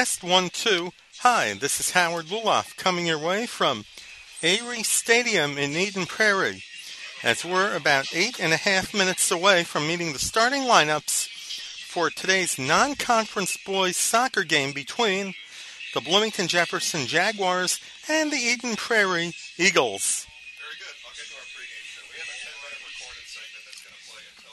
Test 1, 2. Hi, this is Howard Luloff coming your way from Prairie Stadium in Eden Prairie, as we're about 8.5 minutes away from meeting the starting lineups for today's non-conference boys soccer game between the Bloomington Jefferson Jaguars and the Eden Prairie Eagles. Very good. I'll get to our pregame show. We have a 10-minute recorded segment that's going to play until...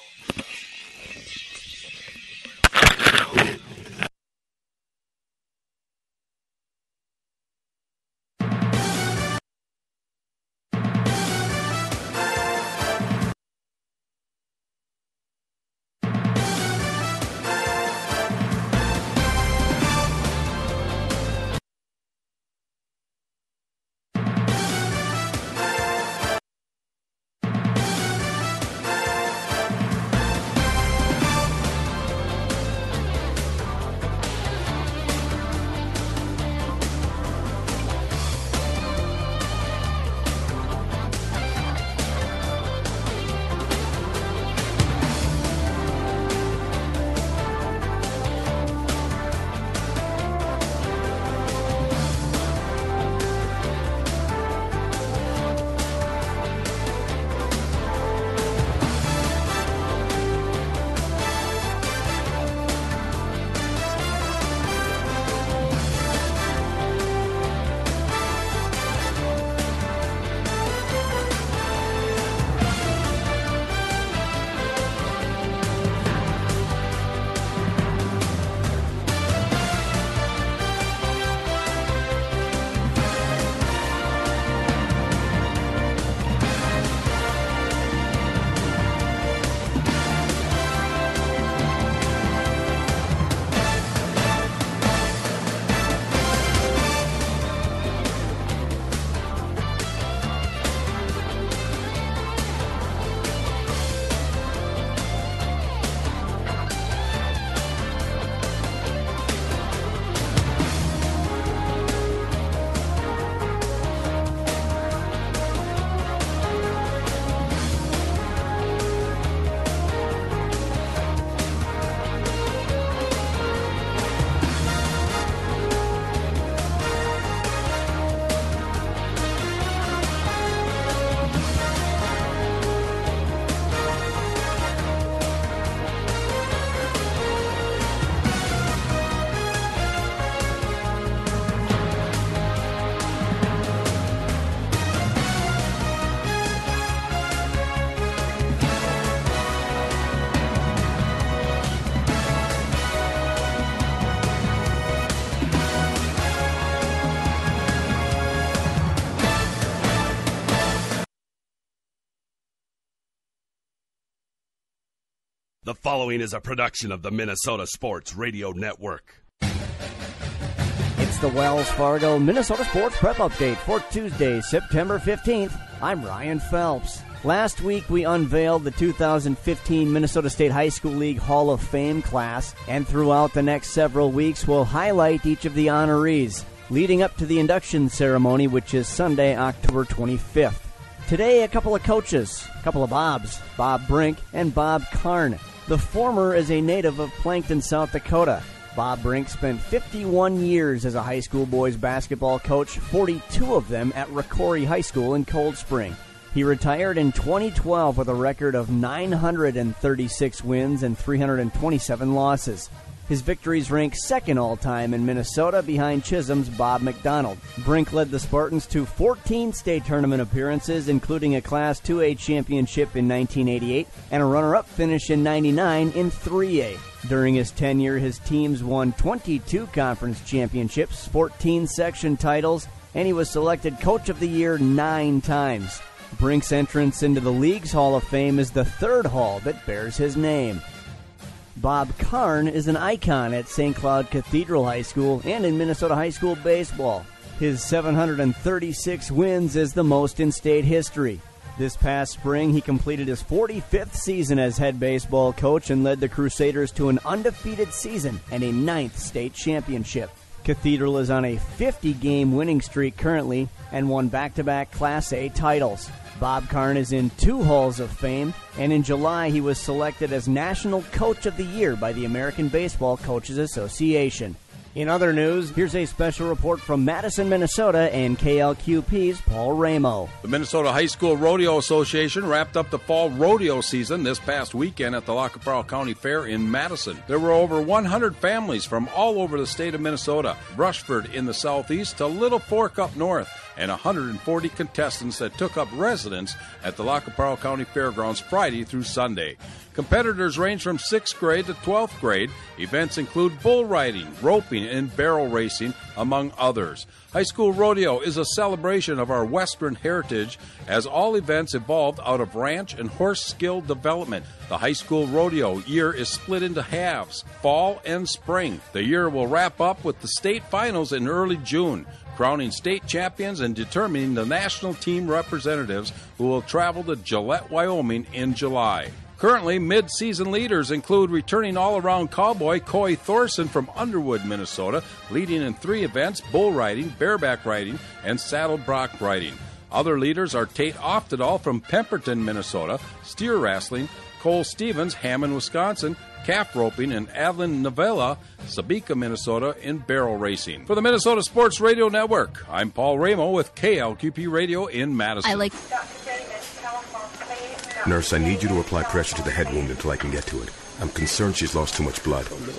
The following is a production of the Minnesota Sports Radio Network. It's the Wells Fargo Minnesota Sports Prep Update for Tuesday, September 15th. I'm Ryan Phelps. Last week, we unveiled the 2015 Minnesota State High School League Hall of Fame class, and throughout the next several weeks, we'll highlight each of the honorees, leading up to the induction ceremony, which is Sunday, October 25th. Today, a couple of coaches, a couple of Bobs, Bob Brink and Bob Karn. The former is a native of Plankton, South Dakota. Bob Brink spent 51 years as a high school boys basketball coach, 42 of them at Rocori High School in Cold Spring. He retired in 2012 with a record of 936 wins and 327 losses. His victories rank second all-time in Minnesota behind Chisholm's Bob McDonald. Brink led the Spartans to 14 state tournament appearances, including a Class 2A championship in 1988 and a runner-up finish in 99 in 3A. During his tenure, his teams won 22 conference championships, 14 section titles, and he was selected Coach of the Year 9 times. Brink's entrance into the league's Hall of Fame is the third hall that bears his name. Bob Karn is an icon at St. Cloud Cathedral High School and in Minnesota high school baseball. His 736 wins is the most in state history. This past spring, he completed his 45th season as head baseball coach and led the Crusaders to an undefeated season and a 9th state championship. Cathedral is on a 50-game winning streak currently and won back-to-back Class A titles. Bob Karn is in 2 Halls of Fame, and in July he was selected as National Coach of the Year by the American Baseball Coaches Association. In other news, here's a special report from Madison, Minnesota, and KLQP's Paul Ramo. The Minnesota High School Rodeo Association wrapped up the fall rodeo season this past weekend at the Lackawanna County Fair in Madison. There were over 100 families from all over the state of Minnesota, Rushford in the southeast to Little Fork up north, and 140 contestants that took up residence at the Lackawanna County Fairgrounds Friday through Sunday. Competitors range from 6th grade to 12th grade. Events include bull riding, roping, and barrel racing, among others. High School Rodeo is a celebration of our Western heritage as all events evolved out of ranch and horse skill development. The High School Rodeo year is split into halves, fall and spring. The year will wrap up with the state finals in early June, crowning state champions and determining the national team representatives who will travel to Gillette, Wyoming in July. Currently, mid-season leaders include returning all-around cowboy Coy Thorson from Underwood, Minnesota, leading in 3 events: bull riding, bareback riding, and saddle bronc riding. Other leaders are Tate Oftedal from Pemberton, Minnesota, steer wrestling, Cole Stevens, Hammond, Wisconsin, calf roping, and Adeline Novella, Sabika, Minnesota, in barrel racing. For the Minnesota Sports Radio Network, I'm Paul Ramo with KLQP Radio in Madison. Nurse, I need you to apply pressure to the head wound until I can get to it. I'm concerned she's lost too much blood. Oh, no.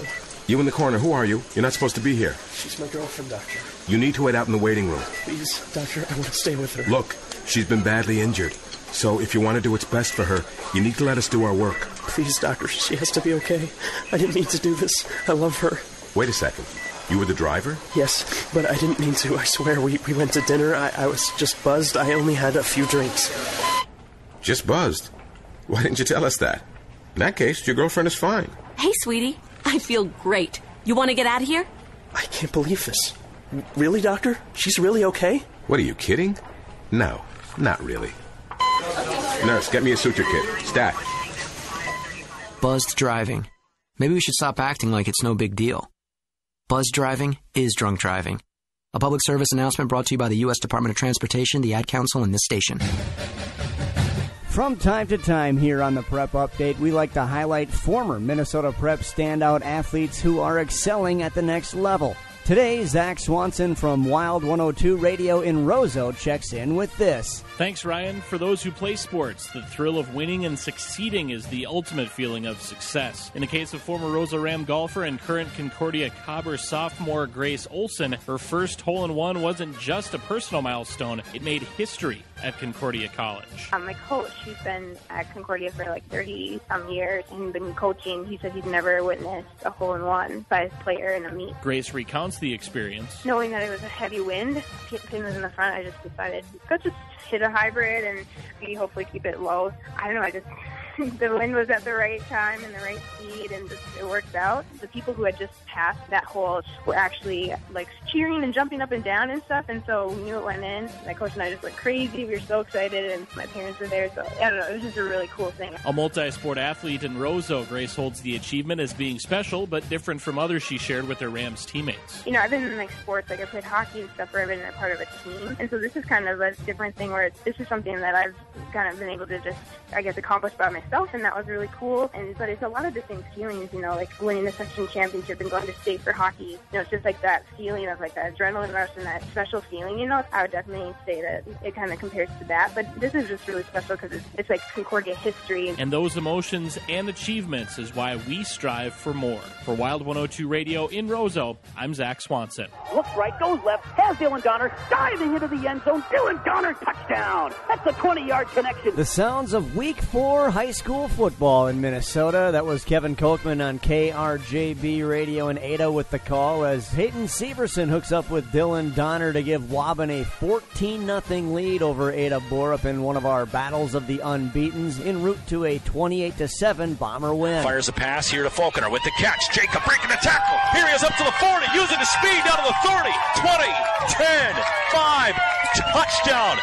You in the corner, who are you? You're not supposed to be here. She's my girlfriend, Doctor. You need to wait out in the waiting room. Please, Doctor, I want to stay with her. Look, she's been badly injured. So if you want to do what's best for her, you need to let us do our work. Please, Doctor, she has to be okay. I didn't mean to do this. I love her. Wait a second. You were the driver? Yes, but I didn't mean to. I swear, we went to dinner. I was just buzzed. I only had a few drinks. Just buzzed? Why didn't you tell us that? In that case, your girlfriend is fine. Hey, sweetie. I feel great. You want to get out of here? I can't believe this. Really, Doctor? She's really okay? What, are you kidding? No, not really. Nurse, get me a suture kit. Stat. Buzzed driving. Maybe we should stop acting like it's no big deal. Buzzed driving is drunk driving. A public service announcement brought to you by the U.S. Department of Transportation, the Ad Council, and this station. From time to time here on the Prep Update, we like to highlight former Minnesota Prep standout athletes who are excelling at the next level. Today, Zach Swanson from Wild 102 Radio in Roseau checks in with this. Thanks, Ryan. For those who play sports, the thrill of winning and succeeding is the ultimate feeling of success. In the case of former Rosa Ram golfer and current Concordia Cobber sophomore Grace Olson, her first hole-in-one wasn't just a personal milestone, it made history at Concordia College. My coach, he's been at Concordia for like 30-some years and been coaching. He said he's never witnessed a hole-in-one by his player in a meet. Grace recounts the experience. Knowing that it was a heavy wind, pin was in the front, I just decided, let's just hit a hybrid and maybe hopefully keep it low. I don't know, I just... the wind was at the right time and the right speed, and just, it worked out. The people who had just passed that hole were actually like cheering and jumping up and down and stuff, and so we knew it went in. My coach and I just went crazy. We were so excited, and my parents were there, so I don't know, it was just a really cool thing. A multi-sport athlete in Roseau, Grace holds the achievement as being special, but different from others she shared with her Rams teammates. You know, I've been in like sports, like I played hockey and stuff where I've been a part of a team, and so this is kind of a different thing where this is something that I've kind of been able to just, I guess, accomplish by myself, and that was really cool. But it's a lot of distinct feelings, you know, like winning the section championship and going to state for hockey. You know, it's just like that feeling of like that adrenaline rush and that special feeling, you know. I would definitely say that it kind of compares to that, but this is just really special because it's like Concordia history. And those emotions and achievements is why we strive for more. For Wild 102 Radio in Roseau, I'm Zach Swanson. Looks right, goes left, has Dylan Donner diving into the end zone. Dylan Donner, touchdown! That's a 20-yard connection. The sounds of Week 4 high school football in Minnesota. That was Kevin Kochman on KRJB Radio in Ada with the call as Hayden Severson hooks up with Dylan Donner to give Waban a 14-0 lead over Ada Borup in one of our battles of the unbeatens en route to a 28-7 Bomber win. Fires a pass here to Falconer with the catch. Jacob breaking the tackle. Here he is up to the 40, using his speed down to the 30, 20, 10, 5, touchdown.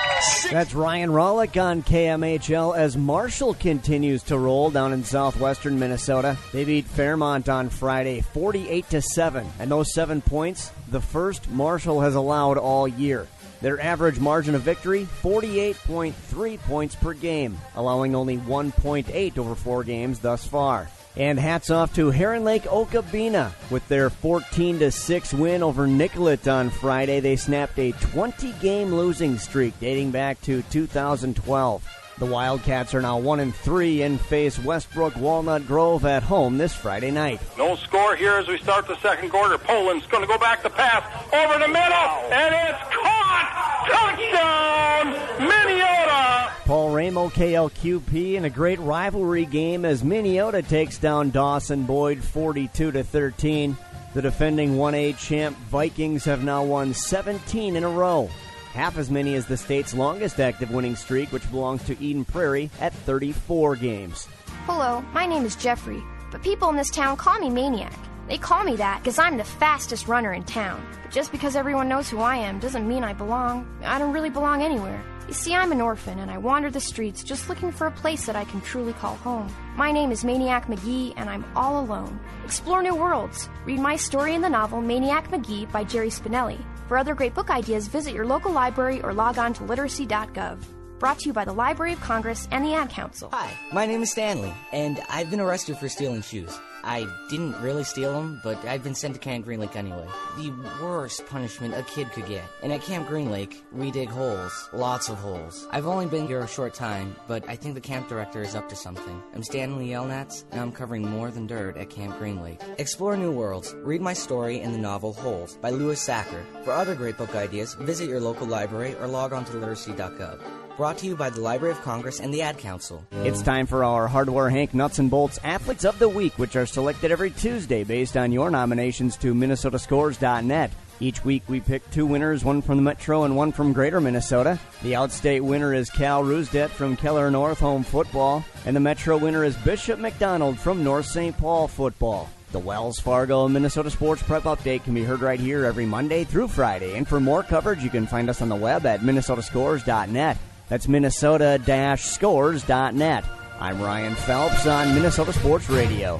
That's Ryan Rawlick on KMHL as Marshall continues to roll down in southwestern Minnesota. They beat Fairmont on Friday 48-7, and those 7 points, the first Marshall has allowed all year. Their average margin of victory, 48.3 points per game, allowing only 1.8 over 4 games thus far. And hats off to Heron Lake Okabena. With their 14-6 win over Nicollet on Friday, they snapped a 20-game losing streak dating back to 2012. The Wildcats are now 1-3 and face Westbrook Walnut Grove at home this Friday night. No score here as we start the second quarter. Poland's going to go back to pass over the middle, and it's caught! Touchdown, Minnesota! Paul Ramo KLQP in a great rivalry game as Minnesota takes down Dawson Boyd 42-13. The defending 1A champ Vikings have now won 17 in a row. Half as many as the state's longest active winning streak, which belongs to Eden Prairie at 34 games. Hello, my name is Jeffrey, but people in this town call me Maniac. They call me that because I'm the fastest runner in town. But just because everyone knows who I am doesn't mean I belong. I don't really belong anywhere. You see, I'm an orphan, and I wander the streets just looking for a place that I can truly call home. My name is Maniac McGee, and I'm all alone. Explore new worlds. Read my story in the novel Maniac McGee by Jerry Spinelli. For other great book ideas, visit your local library or log on to literacy.gov. Brought to you by the Library of Congress and the Ad Council. Hi, my name is Stanley, and I've been arrested for stealing shoes. I didn't really steal them, but I've been sent to Camp Green Lake anyway. The worst punishment a kid could get. And at Camp Green Lake, we dig holes. Lots of holes. I've only been here a short time, but I think the camp director is up to something. I'm Stanley Yelnats, and I'm covering more than dirt at Camp Green Lake. Explore new worlds. Read my story in the novel Holes by Louis Sacker. For other great book ideas, visit your local library or log on to literacy.gov. Brought to you by the Library of Congress and the Ad Council. It's time for our Hardware Hank Nuts and Bolts Athletes of the Week, which are selected every Tuesday based on your nominations to MinnesotaScores.net. Each week we pick two winners, one from the Metro and one from Greater Minnesota. The outstate winner is Cal Rusdet from Keller North Home Football, and the Metro winner is Bishop McDonald from North St. Paul Football. The Wells Fargo Minnesota Sports Prep Update can be heard right here every Monday through Friday, and for more coverage you can find us on the web at MinnesotaScores.net. That's Minnesota-Scores.net. I'm Ryan Phelps on Minnesota Sports Radio.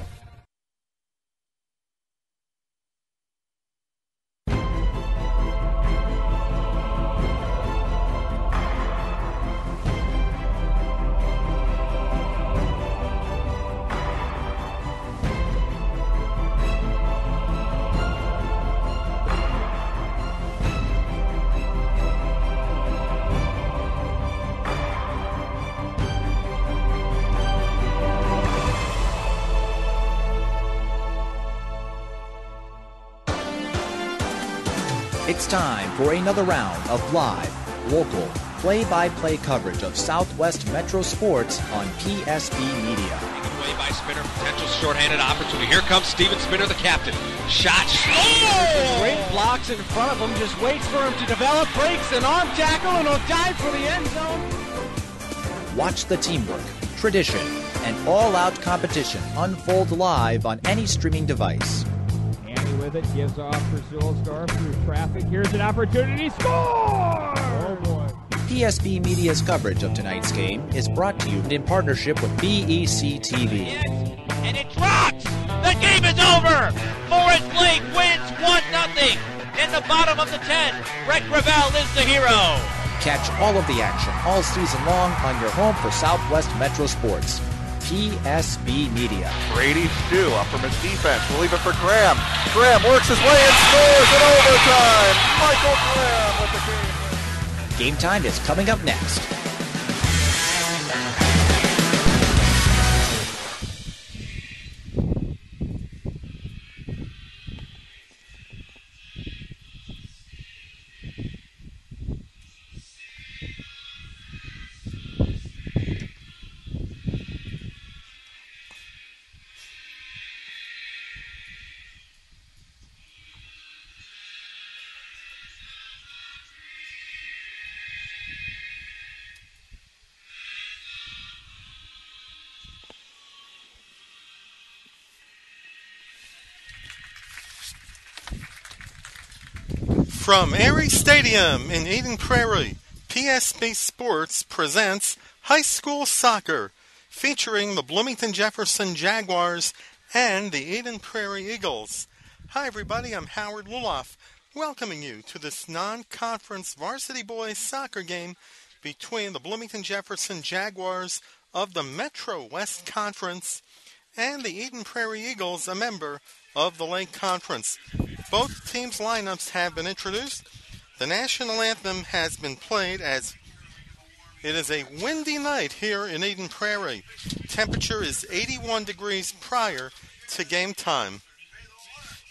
It's time for another round of live, local, play-by-play coverage of Southwest Metro Sports on PSB Media. Taken away by Spinner, potential shorthanded opportunity. Here comes Steven Spinner, the captain. Shot. Oh! Great blocks in front of him, just waits for him to develop, breaks an arm tackle, and he'll dive for the end zone. Watch the teamwork, tradition, and all-out competition unfold live on any streaming device. With it, gives off for Zulsdorf through traffic. Here's an opportunity. Score! Oh, boy. PSB Media's coverage of tonight's game is brought to you in partnership with BEC TV. And it drops! The game is over! Forest Lake wins 1-0 in the bottom of the 10. Brett Gravel is the hero. Catch all of the action all season long on your home for Southwest Metro Sports. PSB Media. Brady Stew up from his defense. We'll leave it for Graham. Graham works his way and scores in overtime. Michael Graham with the game. Game time is coming up next. From Prairie Stadium in Eden Prairie, PSB Sports presents High School Soccer, featuring the Bloomington Jefferson Jaguars and the Eden Prairie Eagles. Hi everybody, I'm Howard Luloff, welcoming you to this non-conference varsity boys soccer game between the Bloomington Jefferson Jaguars of the Metro West Conference and the Eden Prairie Eagles, a member of the Lake Conference. Both teams' lineups have been introduced. The national anthem has been played as it is a windy night here in Eden Prairie. Temperature is 81 degrees prior to game time.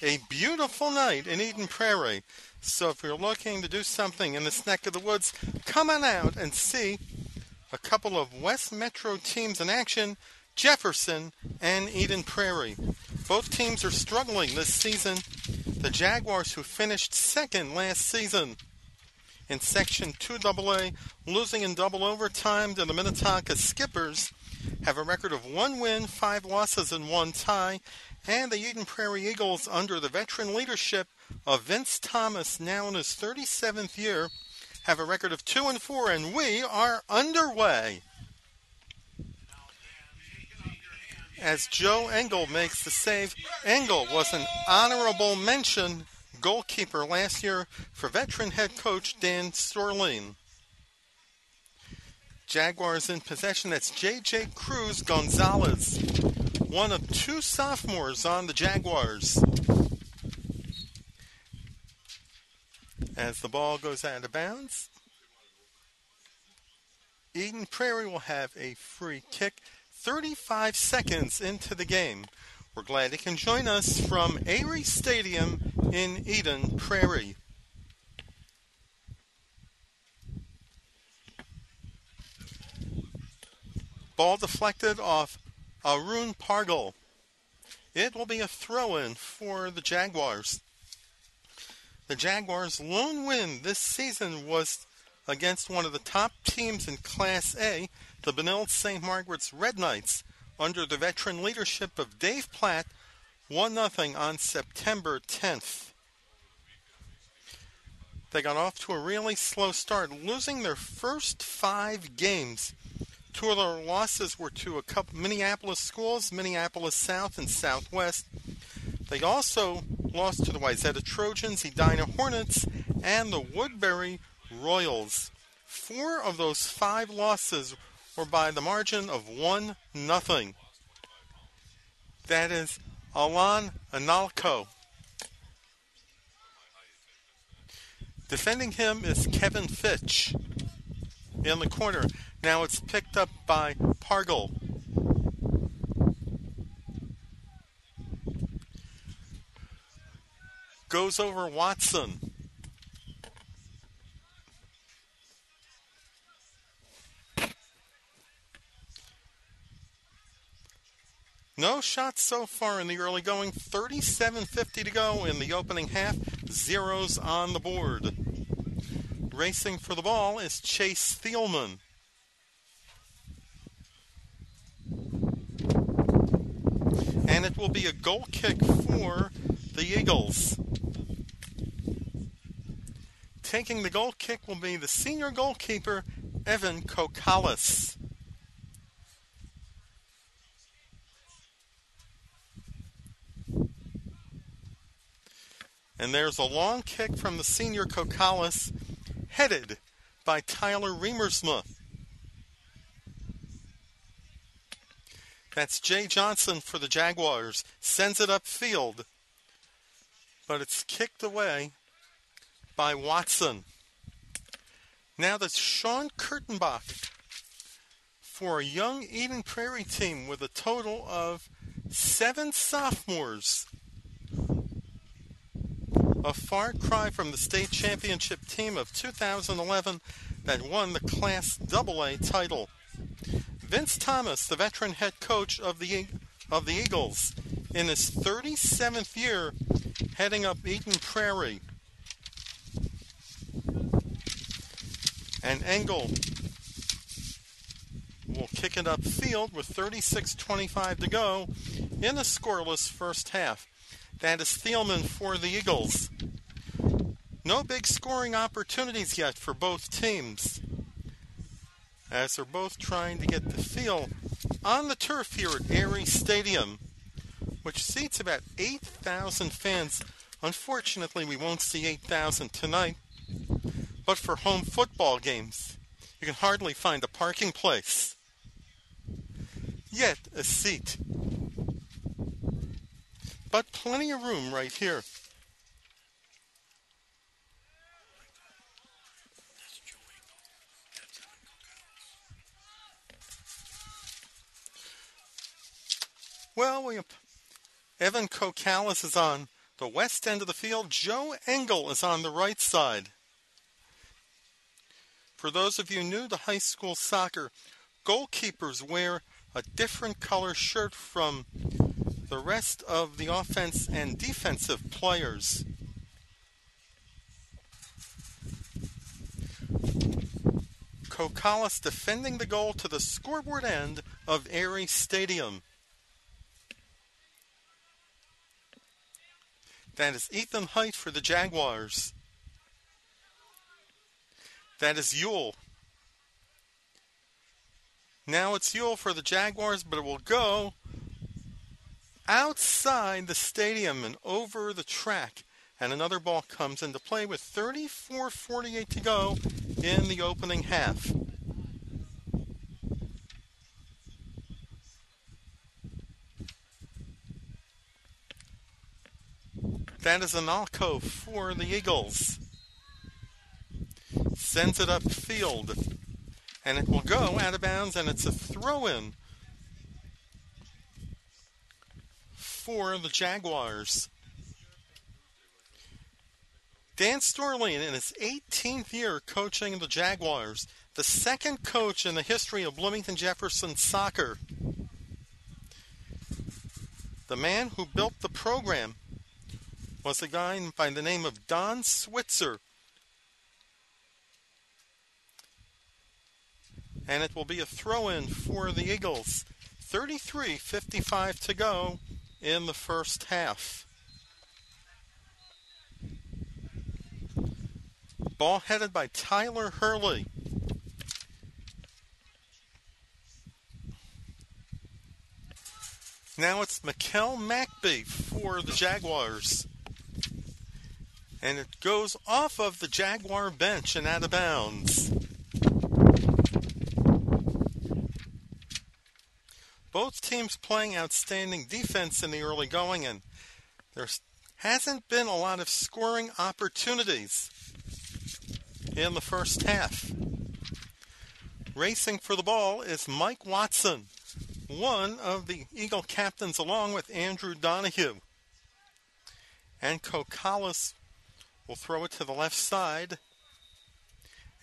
A beautiful night in Eden Prairie. So if you're looking to do something in this neck of the woods, come on out and see a couple of West Metro teams in action, Jefferson and Eden Prairie. Both teams are struggling this season. The Jaguars, who finished second last season in Section 2AA, losing in double overtime to the Minnetonka Skippers, have a record of 1 win, 5 losses, and 1 tie. And the Eden Prairie Eagles, under the veteran leadership of Vince Thomas, now in his 37th year, have a record of 2-4, and we are underway. As Joe Engel makes the save. Engel was an honorable mention goalkeeper last year for veteran head coach Dan Storlin. Jaguars in possession. That's J.J. Cruz Gonzalez, one of 2 sophomores on the Jaguars. As the ball goes out of bounds, Eden Prairie will have a free kick 35 seconds into the game. We're glad you can join us from Prairie Stadium in Eden Prairie. Ball deflected off Arun Pargal. It will be a throw-in for the Jaguars. The Jaguars' lone win this season was against one of the top teams in Class A, the Benilde St. Margaret's Red Knights, under the veteran leadership of Dave Platt, 1-0 on September 10th. They got off to a really slow start, losing their first 5 games. 2 of their losses were to a couple Minneapolis schools, Minneapolis South and Southwest. They also lost to the Wayzata Trojans, Edina Hornets, and the Woodbury Royals. 4 of those 5 losses were by the margin of 1-0. That is Alan Analco. Defending him is Kevin Fitch in the corner. Now it's picked up by Pargal. Goes over Watson. No shots so far in the early going. 37:50 to go in the opening half. 0s on the board. Racing for the ball is Chase Thielman. And it will be a goal kick for the Eagles. Taking the goal kick will be the senior goalkeeper, Evan Kokalis. And there's a long kick from the senior Kokalis, headed by Tyler Remersma. That's Jay Johnson for the Jaguars. Sends it upfield, but it's kicked away by Watson. Now that's Sean Kurtenbach for a young Eden Prairie team with a total of 7 sophomores. A far cry from the state championship team of 2011 that won the Class AA title. Vince Thomas, the veteran head coach of the Eagles, in his 37th year heading up Eden Prairie. And Engel will kick it upfield with 36:25 to go in a scoreless first half. That is Thielman for the Eagles. No big scoring opportunities yet for both teams, as they're both trying to get the feel on the turf here at Prairie Stadium, which seats about 8,000 fans. Unfortunately, we won't see 8,000 tonight, but for home football games, you can hardly find a parking place, yet a seat. but plenty of room right here. Well, Evan Kokalis is on the west end of the field. Joe Engel is on the right side. For those of you new to high school soccer, goalkeepers wear a different color shirt from the rest of the offense and defensive players. Kokalis defending the goal to the scoreboard end of Prairie Stadium. That is Ethan Height for the Jaguars. That is Ewell. Now it's Ewell for the Jaguars, but it will go outside the stadium and over the track. And another ball comes into play with 34:48 to go in the opening half. That is an alcove for the Eagles. Sends it upfield. And it will go out of bounds, and it's a throw-in for the Jaguars. Dan Storley, in his 18th year coaching the Jaguars, the second coach in the history of Bloomington Jefferson soccer. The man who built the program was a guy by the name of Don Switzer. And it will be a throw-in for the Eagles. 33:55 to go in the first half. Ball headed by Tyler Hurley. Now it's Mikkel Mackby for the Jaguars. And it goes off of the Jaguar bench and out of bounds. Both teams playing outstanding defense in the early going, and there hasn't been a lot of scoring opportunities in the first half. Racing for the ball is Mike Watson, one of the Eagle captains, along with Andrew Donahue. And Kokalis will throw it to the left side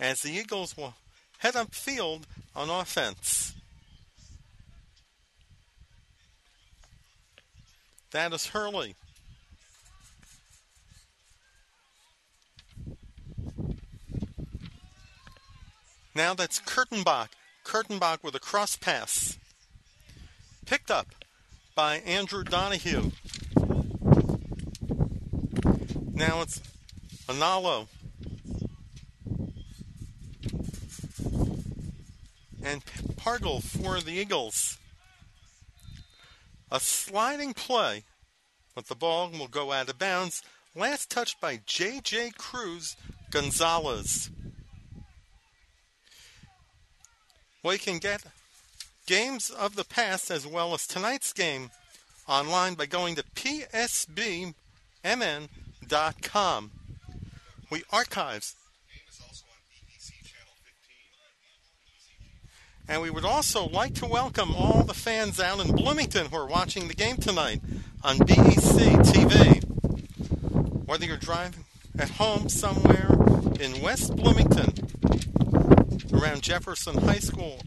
as the Eagles will head upfield on offense. That is Hurley. Now that's Kurtenbach. Kurtenbach with a cross pass. Picked up by Andrew Donahue. Now it's Analo. And Pargle for the Eagles. A sliding play, but the ball will go out of bounds. Last touch by J.J. Cruz Gonzalez. Well, you can get games of the past as well as tonight's game online by going to psbmn.com. We archive. And we would also like to welcome all the fans out in Bloomington who are watching the game tonight on BEC TV. Whether you're driving at home somewhere in West Bloomington, around Jefferson High School,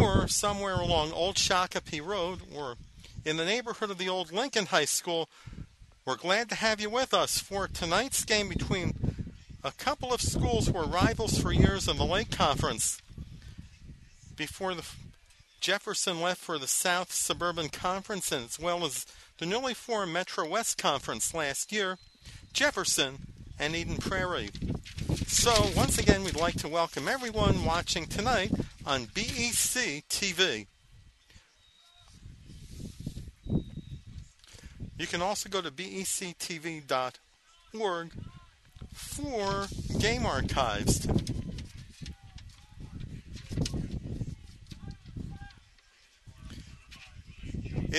or somewhere along Old Shakopee Road, or in the neighborhood of the old Lincoln High School, we're glad to have you with us for tonight's game between a couple of schools who were rivals for years in the Lake Conference. Before the Jefferson left for the South Suburban Conference, and as well as the newly formed Metro West Conference last year, Jefferson and Eden Prairie. So, once again, we'd like to welcome everyone watching tonight on BEC TV. You can also go to bectv.org for game archives.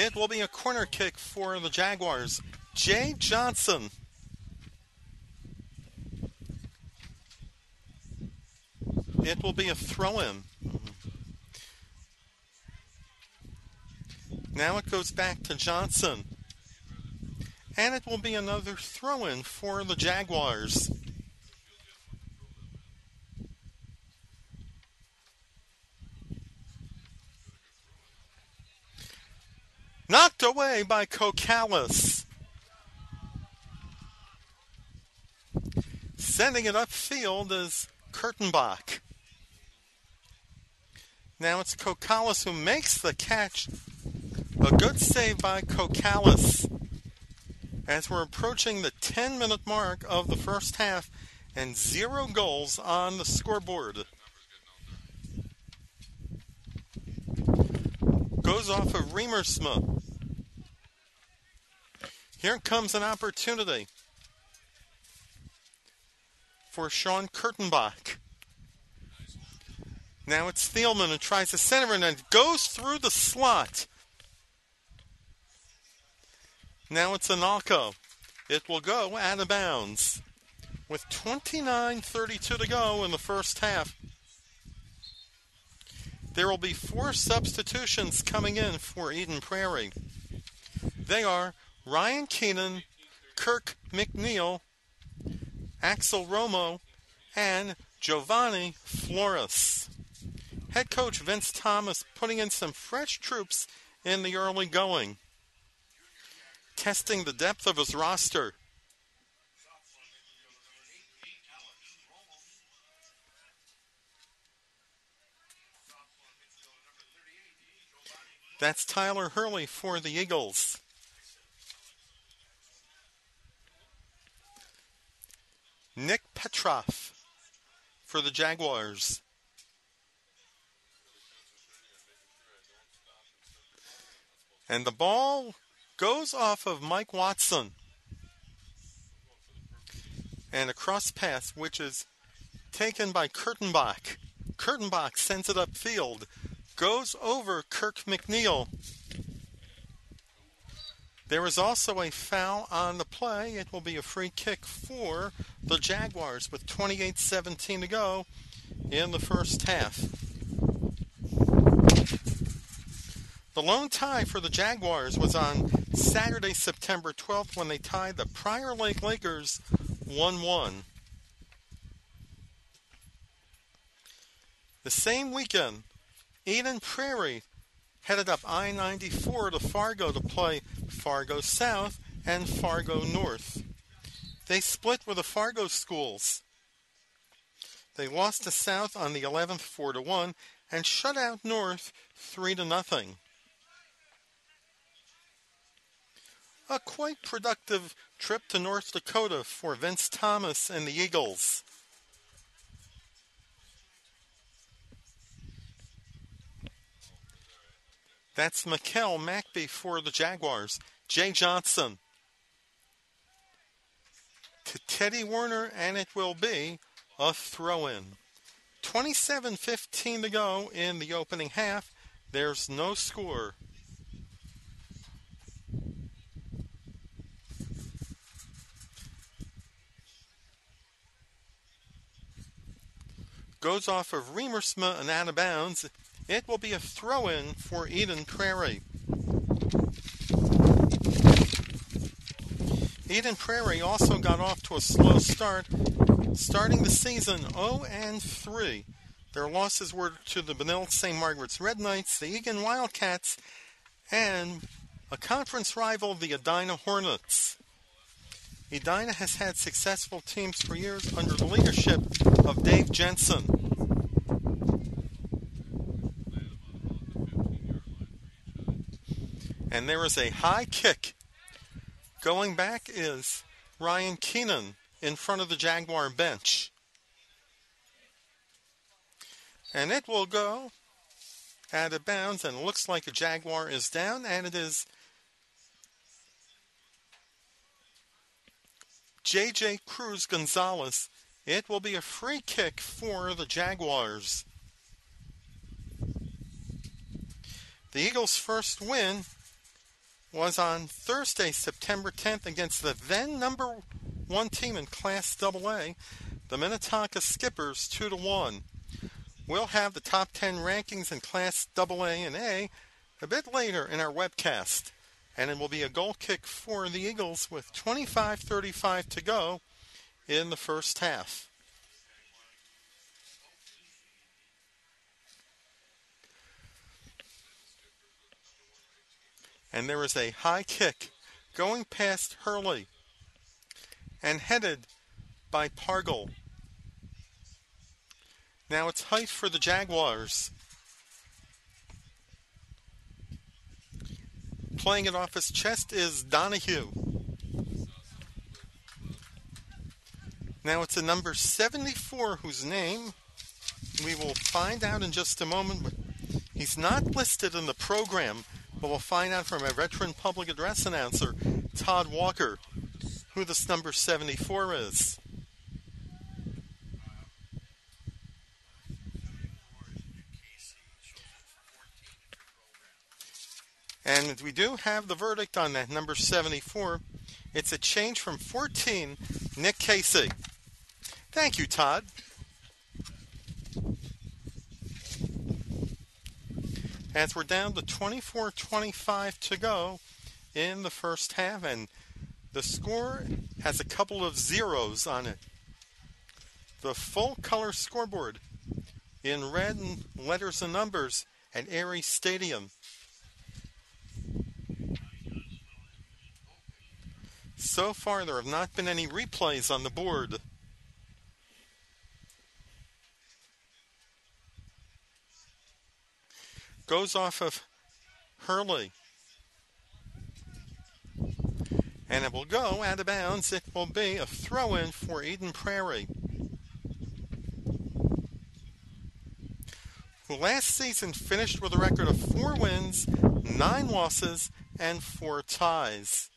It will be a corner kick for the Jaguars. Jay Johnson. It will be a throw-in. Now it goes back to Johnson. And it will be another throw-in for the Jaguars. Knocked away by Kokalis. Sending it upfield is Kurtenbach. Now it's Kokalis who makes the catch. A good save by Kokalis. As we're approaching the 10-minute mark of the first half and 0 goals on the scoreboard. Goes off of Riemersma. Here comes an opportunity for Sean Kurtenbach. Now it's Thielman who tries to center and it goes through the slot. Now it's Analco. It will go out of bounds. With 29:32 to go in the first half. There will be 4 substitutions coming in for Eden Prairie. They are Ryan Keenan, Kirk McNeil, Axel Romo, and Giovanni Flores. Head coach Vince Thomas putting in some fresh troops in the early going. Testing the depth of his roster. That's Tyler Hurley for the Eagles. Nick Petroff for the Jaguars. And the ball goes off of Mike Watson. And a cross pass, which is taken by Kurtenbach. Kurtenbach sends it upfield. Goes over Kirk McNeil. There is also a foul on the play. It will be a free kick for the Jaguars with 28:17 to go in the first half. The lone tie for the Jaguars was on Saturday, September 12th when they tied the Prior Lake Lakers 1-1. The same weekend, Eden Prairie headed up I-94 to Fargo to play Fargo South and Fargo North. They split with the Fargo schools. They lost to South on the 11th 4-1 and shut out North 3-0. A quite productive trip to North Dakota for Vince Thomas and the Eagles. That's Mikkel Macby for the Jaguars. Jay Johnson to Teddy Werner, and it will be a throw-in. 27:15 to go in the opening half. There's no score. Goes off of Riemersma and out of bounds. It will be a throw-in for Eden Prairie. Eden Prairie also got off to a slow start, starting the season 0-3. Their losses were to the Benilde St. Margaret's Red Knights, the Egan Wildcats, and a conference rival, the Edina Hornets. Edina has had successful teams for years under the leadership of Dave Jensen. And there is a high kick. Going back is Ryan Keenan in front of the Jaguar bench. And it will go out of bounds, and it looks like a Jaguar is down, and it is J.J. Cruz Gonzalez. It will be a free kick for the Jaguars. The Eagles' first win was on Thursday, September 10th against the then number 1 team in Class AA, the Minnetonka Skippers, 2-1. We'll have the top 10 rankings in Class AA and A a bit later in our webcast, and it will be a goal kick for the Eagles with 25:35 to go in the first half. And there is a high kick going past Hurley and headed by Pargle. Now it's height for the Jaguars. Playing it off his chest is Donahue. Now it's a number 74 whose name we will find out in just a moment. But he's not listed in the program, but we'll find out from a veteran public address announcer, Todd Walker, who this number 74 is. And we do have the verdict on that number 74. It's a change from 14, Nick Casey. Thank you, Todd. As we're down to 24:25 to go in the first half, and the score has a couple of zeros on it. The full color scoreboard in red and letters and numbers at Prairie Stadium. So far, there have not been any replays on the board. Goes off of Hurley. And it will go out of bounds. It will be a throw-in for Eden Prairie, who last season finished with a record of 4 wins, 9 losses, and 4 ties.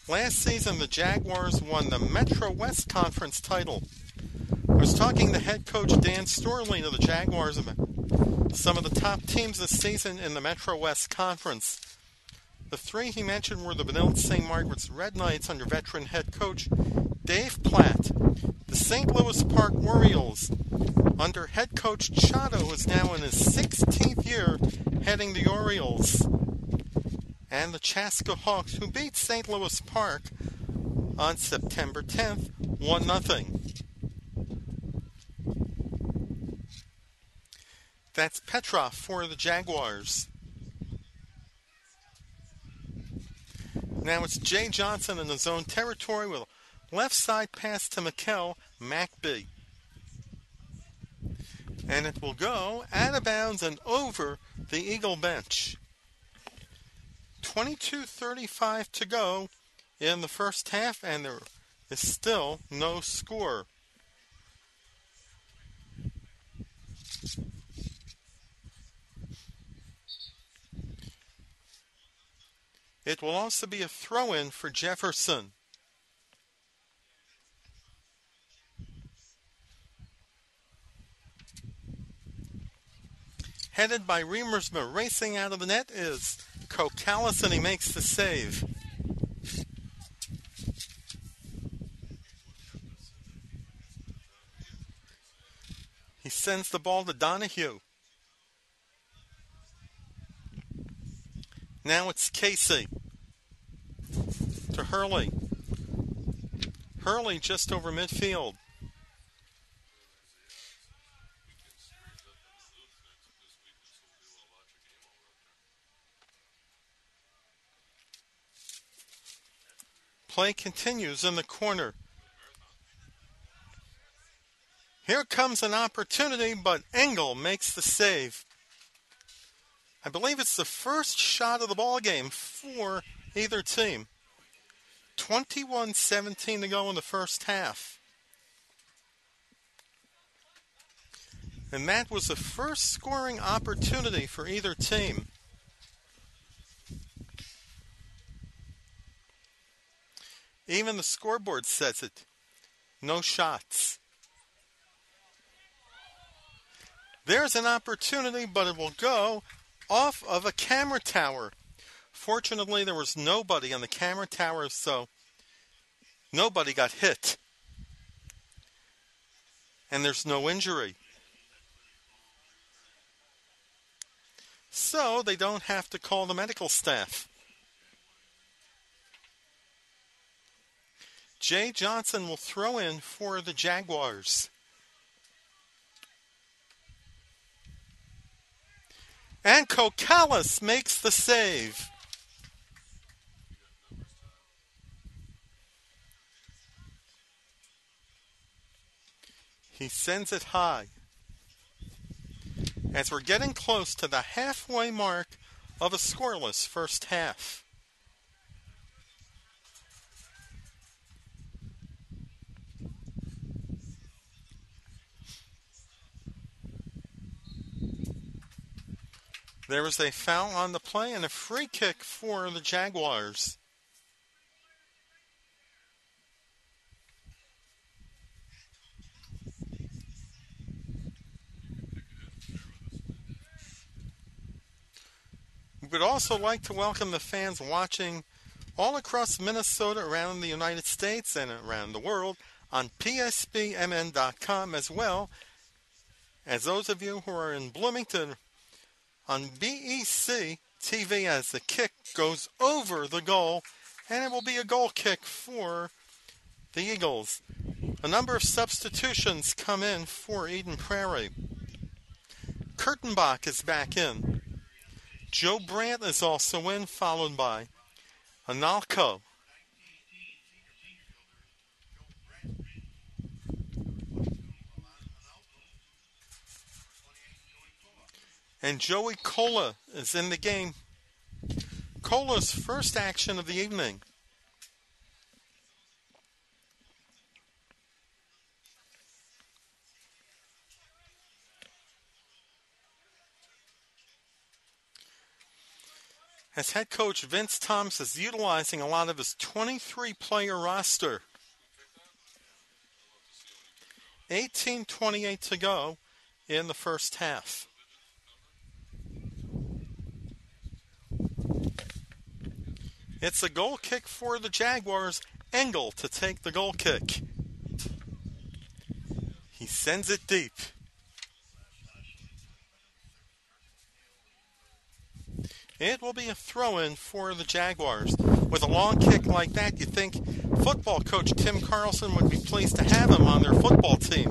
Last season, the Jaguars won the Metro West Conference title. I was talking to head coach Dan Storling of the Jaguars about some of the top teams this season in the Metro West Conference. The 3 he mentioned were the Benilde St. Margaret's Red Knights under veteran head coach Dave Platt, the St. Louis Park Orioles under head coach Chato, is now in his 16th year heading the Orioles, and the Chaska Hawks, who beat St. Louis Park on September 10th, 1-0. That's Petrov for the Jaguars. Now it's Jay Johnson in the zone territory with a left side pass to Mikkel Macby. And it will go out of bounds and over the Eagle bench. 22:35 to go in the first half, and there is still no score. It will also be a throw-in for Jefferson. Headed by Remersma, racing out of the net is Kokalis, and he makes the save. He sends the ball to Donahue. Now it's Casey to Hurley. Hurley just over midfield. Play continues in the corner. Here comes an opportunity, but Engel makes the save. I believe it's the first shot of the ball game for either team. 21:17 to go in the first half. And that was the first scoring opportunity for either team. Even the scoreboard says it. No shots. There's an opportunity, but it will go off of a camera tower. Fortunately, there was nobody on the camera tower, so nobody got hit. And there's no injury. So they don't have to call the medical staff. Jay Johnson will throw in for the Jaguars. And Kokalis makes the save. He sends it high. As we're getting close to the halfway mark of a scoreless first half. There was a foul on the play and a free kick for the Jaguars. We would also like to welcome the fans watching all across Minnesota, around the United States, and around the world on PSBMN.com, as well as those of you who are in Bloomington on BEC TV as the kick goes over the goal, and it will be a goal kick for the Eagles. A number of substitutions come in for Eden Prairie. Kurtenbach is back in. Joe Brandt is also in, followed by Analco. And Joey Cola is in the game. Cola's first action of the evening. As head coach Vince Thomas is utilizing a lot of his 23-player roster. 18:28 to go in the first half. It's a goal kick for the Jaguars. Engel to take the goal kick. He sends it deep. It will be a throw-in for the Jaguars. With a long kick like that, you think football coach Tim Carlson would be pleased to have him on their football team.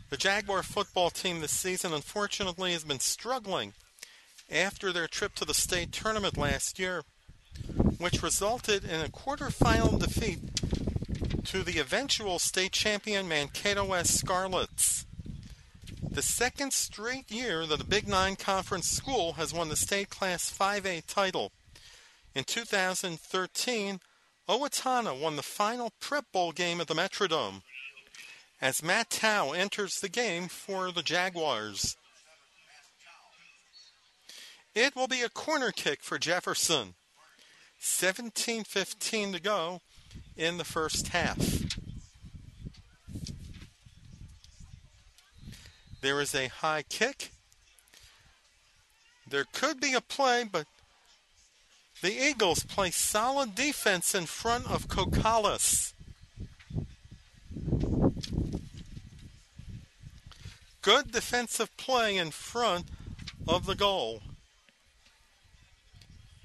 The Jaguar football team this season, unfortunately, has been struggling after their trip to the state tournament last year, which resulted in a quarterfinal defeat to the eventual state champion Mankato West Scarlets. The second straight year that a Big Nine Conference school has won the state Class 5A title. In 2013, Owatonna won the final Prep Bowl game at the Metrodome, as Matt Tao enters the game for the Jaguars. It will be a corner kick for Jefferson. 17:15 to go in the first half. There is a high kick. There could be a play, but the Eagles play solid defense in front of Kokalis. Good defensive play in front of the goal.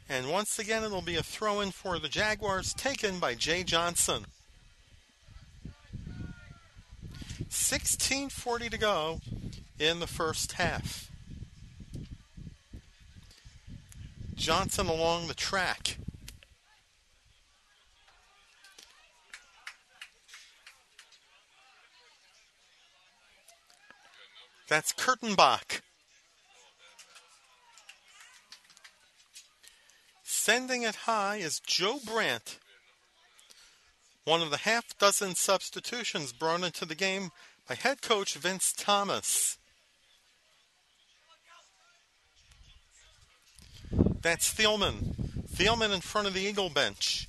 And once again, it'll be a throw-in for the Jaguars, taken by Jay Johnson. 16:40 to go in the first half. Johnson along the track. That's Kurtenbach. Sending it high is Joe Brandt. One of the half-dozen substitutions brought into the game by head coach Vince Thomas. That's Thielman. Thielman in front of the Eagle bench.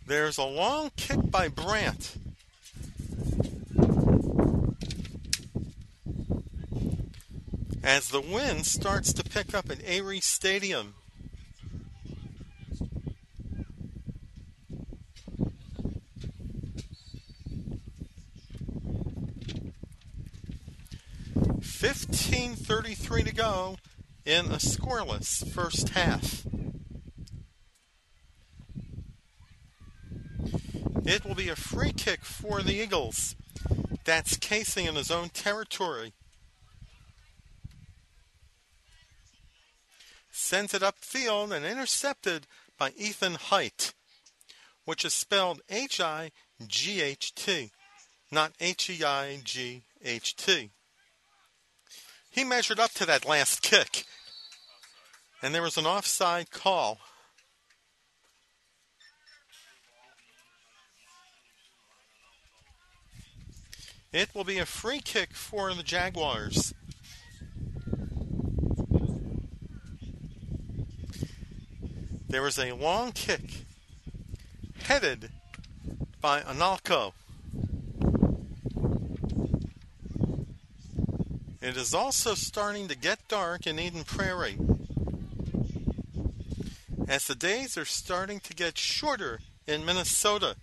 There's a long kick by Brandt. As the wind starts to pick up at Prairie Stadium. .33 to go in a scoreless first half. It will be a free kick for the Eagles. That's Casey in his own territory. Sends it upfield and intercepted by Ethan Height, which is spelled H-I-G-H-T, not H-E-I-G-H-T. He measured up to that last kick, and there was an offside call. It will be a free kick for the Jaguars. There was a long kick headed by Analco. It is also starting to get dark in Eden Prairie, as the days are starting to get shorter in Minnesota.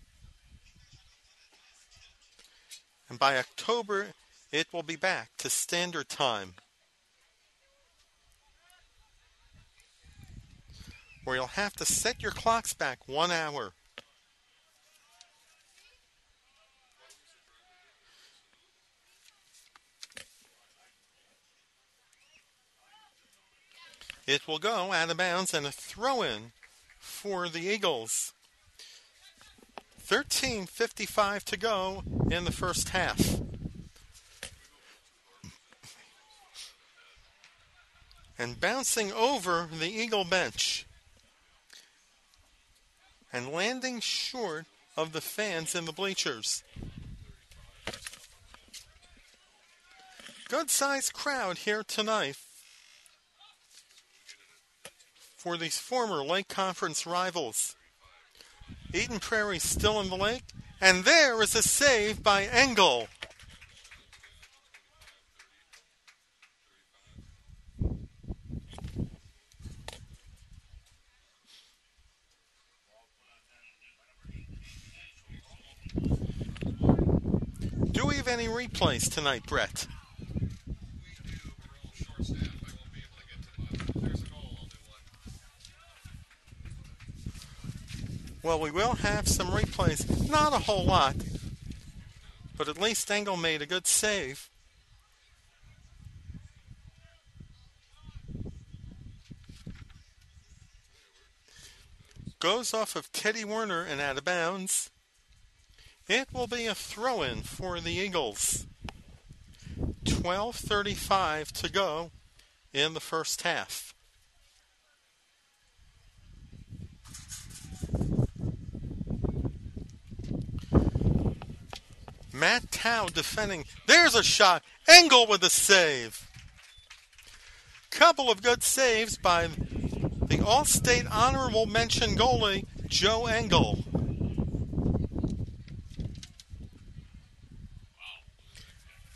And by October, it will be back to standard time, where you'll have to set your clocks back 1 hour. It will go out of bounds and a throw-in for the Eagles. 13:55 to go in the first half. And bouncing over the Eagle bench and landing short of the fans in the bleachers. Good-sized crowd here tonight for these former Lake Conference rivals. Eden Prairie still in the lake, and there is a save by Engel. Do we have any replays tonight, Brett? Well, we will have some replays. Not a whole lot, but at least Engel made a good save. Goes off of Teddy Werner and out of bounds. It will be a throw-in for the Eagles. 12:35 to go in the first half. Matt Tao defending. There's a shot. Engel with a save. Couple of good saves by the All-State Honorable Mention goalie, Joe Engel.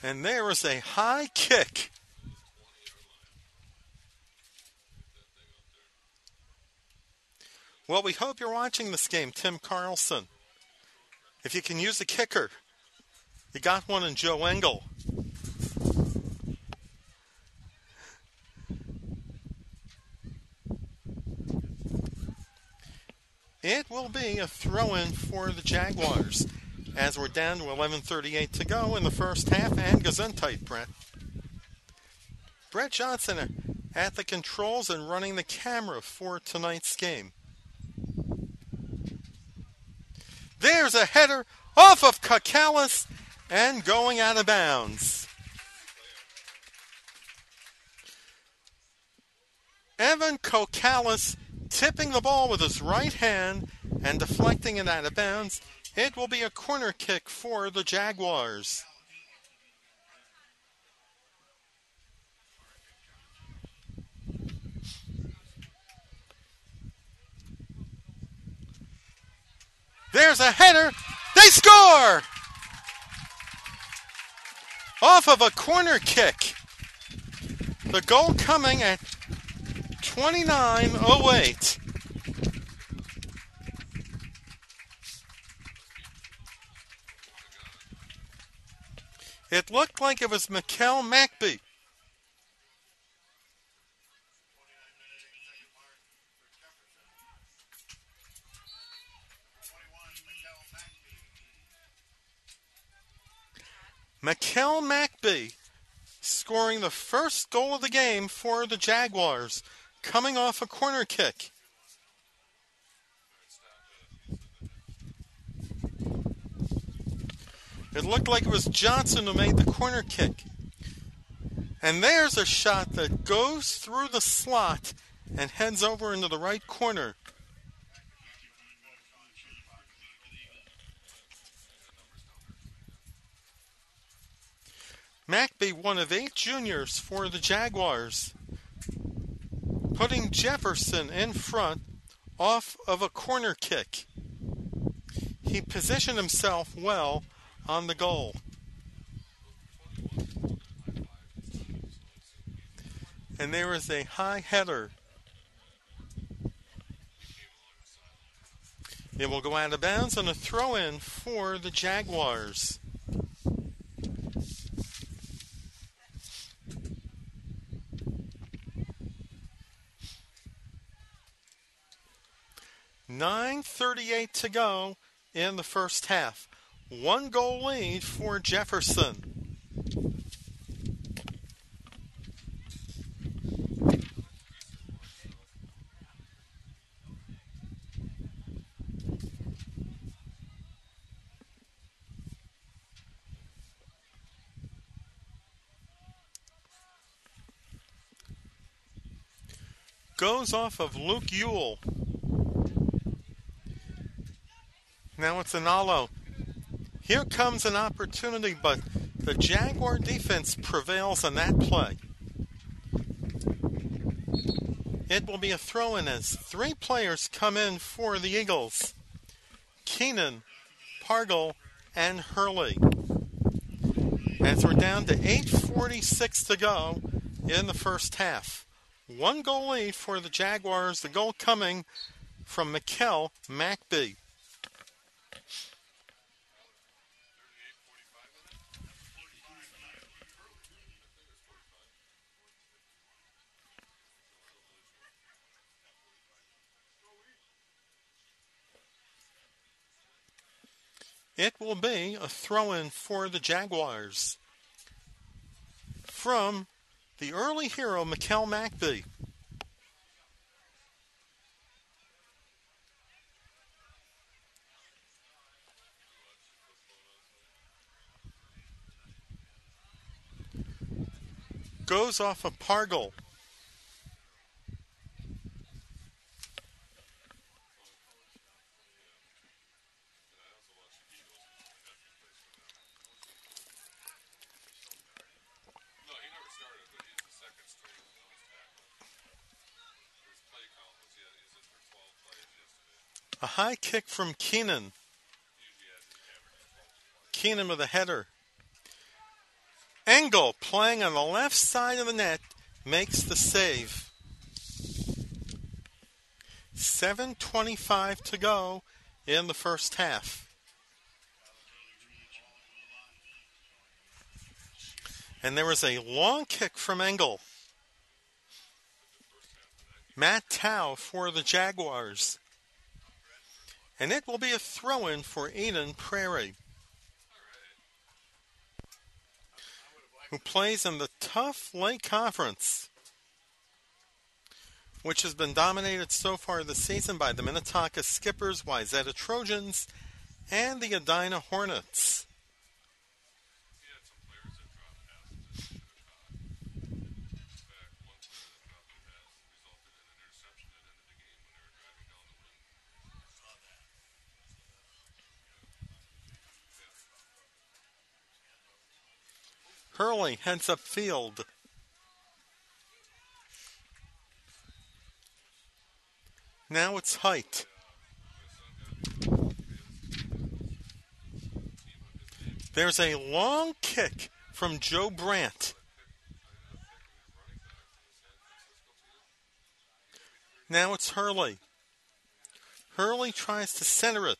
And there is a high kick. Well, we hope you're watching this game, Tim Carlson. If you can use a kicker, you got one in Joe Engel. It will be a throw-in for the Jaguars, as we're down to 11:38 to go in the first half, and Gesundheit, Brett. Brett Johnson at the controls and running the camera for tonight's game. There's a header off of Kokalis and going out of bounds. Evan Kokalis tipping the ball with his right hand and deflecting it out of bounds. It will be a corner kick for the Jaguars. There's a header. They score! Off of a corner kick. The goal coming at 29:08. It looked like it was Mikkel Macby. Mikkel Macby scoring the first goal of the game for the Jaguars, coming off a corner kick. It looked like it was Johnson who made the corner kick. And there's a shot that goes through the slot and heads over into the right corner. Macby, one of 8 juniors for the Jaguars, putting Jefferson in front off of a corner kick. He positioned himself well on the goal. And there is a high header. It will go out of bounds on a throw-in for the Jaguars. .38 to go in the first half. 1 goal lead for Jefferson. Goes off of Luke Ewell. Now it's Analo. Here comes an opportunity, but the Jaguar defense prevails on that play. It will be a throw-in as 3 players come in for the Eagles. Keenan, Pargle, and Hurley. As we're down to 8:46 to go in the first half. 1 goal lead for the Jaguars, the goal coming from Mikkel Macby. It will be a throw-in for the Jaguars from the early hero, Mikkel Macby. Goes off a Pargle. A high kick from Keenan. Keenan with a header. Engel, playing on the left side of the net, makes the save. 7:25 to go in the first half. And there was a long kick from Engel. Matt Tao for the Jaguars. And it will be a throw-in for Eden Prairie, who plays in the tough Lake Conference, which has been dominated so far this season by the Minnetonka Skippers, Wayzata Trojans, and the Edina Hornets. Hurley heads upfield. Now it's Height. There's a long kick from Joe Brandt. Now it's Hurley. Hurley tries to center it.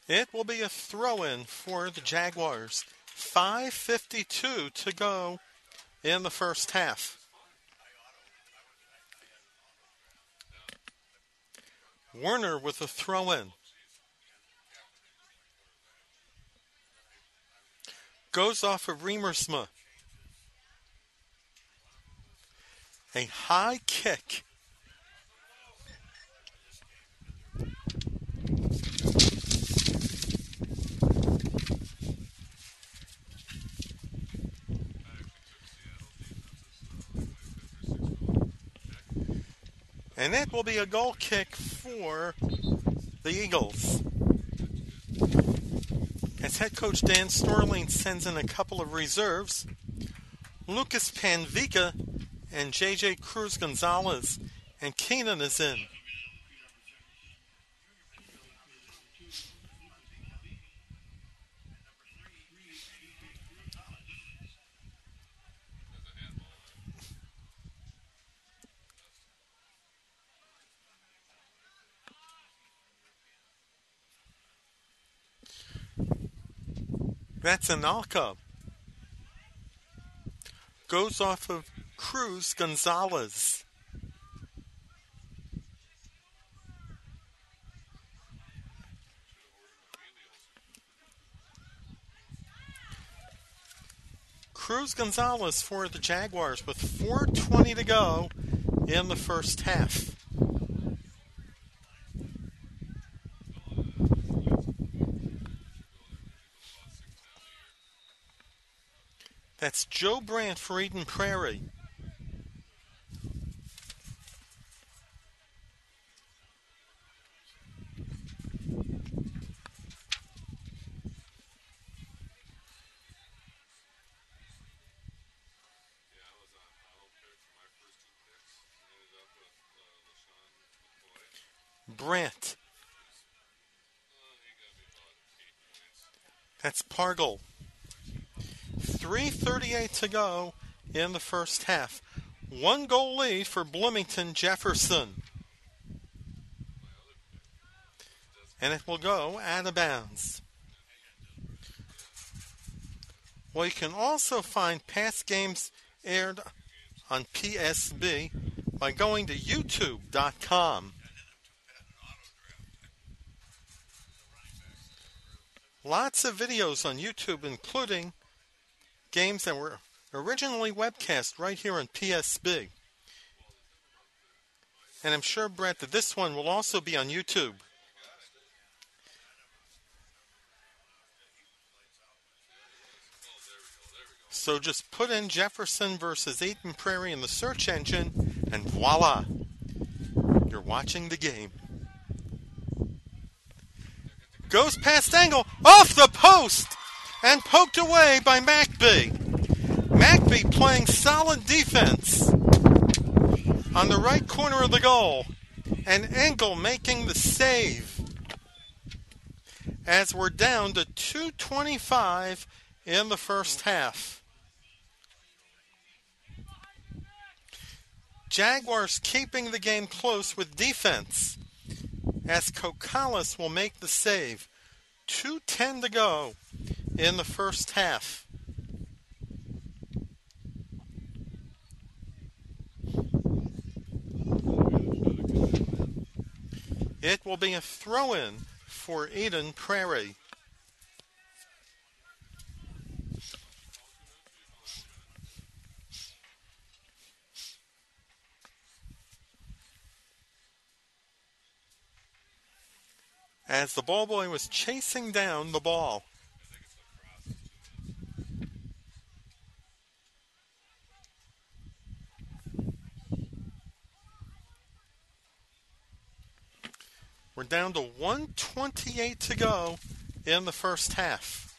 It will be a throw-in for the Jaguars. 5:52 to go in the first half. Werner with a throw-in. Goes off of Riemersma. A high kick. And it will be a goal kick for the Eagles. As head coach Dan Storling sends in a couple of reserves, Lucas Panvica and J.J. Cruz Gonzalez, and Keenan is in. That's Analka. Goes off of Cruz Gonzalez. Cruz Gonzalez for the Jaguars with 4:20 to go in the first half. That's Joe Brandt for Eden Prairie. Brandt. That's Pargle. 3:38 to go in the first half. 1-goal lead for Bloomington Jefferson. And it will go out of bounds. Well, you can also find past games aired on PSB by going to youtube.com. Lots of videos on YouTube, including games that were originally webcast right here on PSB. And I'm sure, Brett, that this one will also be on YouTube. So just put in Jefferson versus Eden Prairie in the search engine, and voila, you're watching the game. Goes past angle, off the post, and poked away by McBee. McBee playing solid defense on the right corner of the goal, and Engel making the save as we're down to 2:25 in the first half. Jaguars keeping the game close with defense as Kokalis will make the save. 2:10 to go in the first half. It will be a throw-in for Eden Prairie. As the ball boy was chasing down the ball. We're down to 1:28 to go in the first half.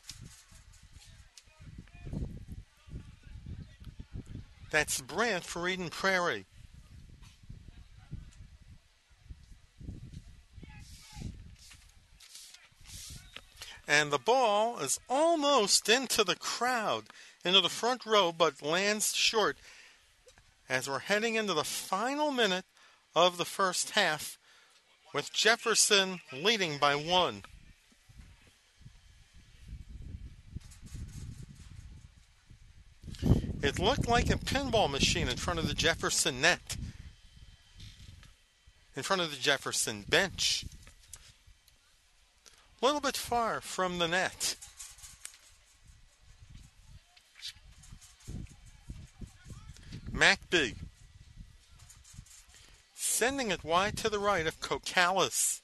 That's Brant for Eden Prairie. And the ball is almost into the crowd, into the front row, but lands short as we're heading into the final minute of the first half with Jefferson leading by 1. It looked like a pinball machine in front of the Jefferson net, in front of the Jefferson bench. A little bit far from the net. McBee sending it wide to the right of Kokalis.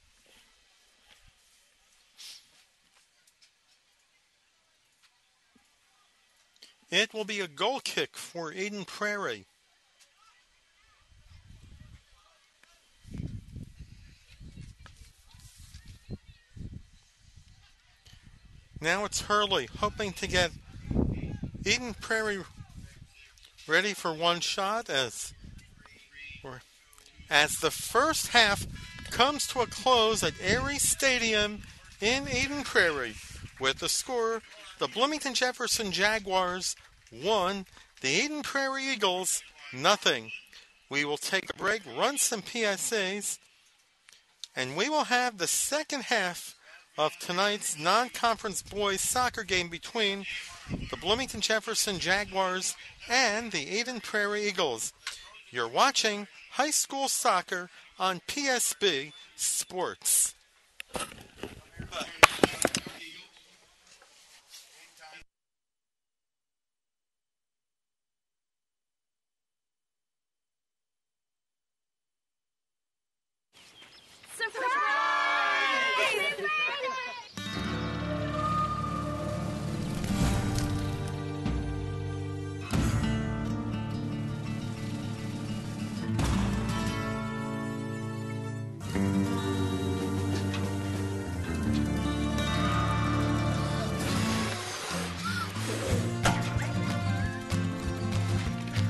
It will be a goal kick for Eden Prairie. Now it's Hurley hoping to get Eden Prairie ready for one shot as the first half comes to a close at Prairie Stadium in Eden Prairie with the score: the Bloomington Jefferson Jaguars 1, the Eden Prairie Eagles 0. We will take a break, run some PSAs, and we will have the second half of tonight's non-conference boys soccer game between the Bloomington Jefferson Jaguars and the Eden Prairie Eagles. You're watching high school soccer on PSB Sports.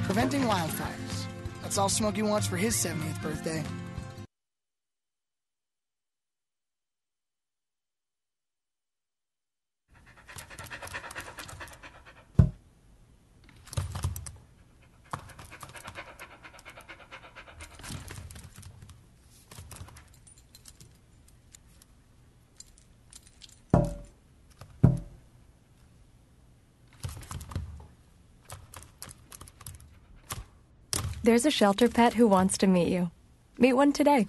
Preventing wildfires. That's all Smokey wants for his 70th birthday. There's a shelter pet who wants to meet you. Meet one today.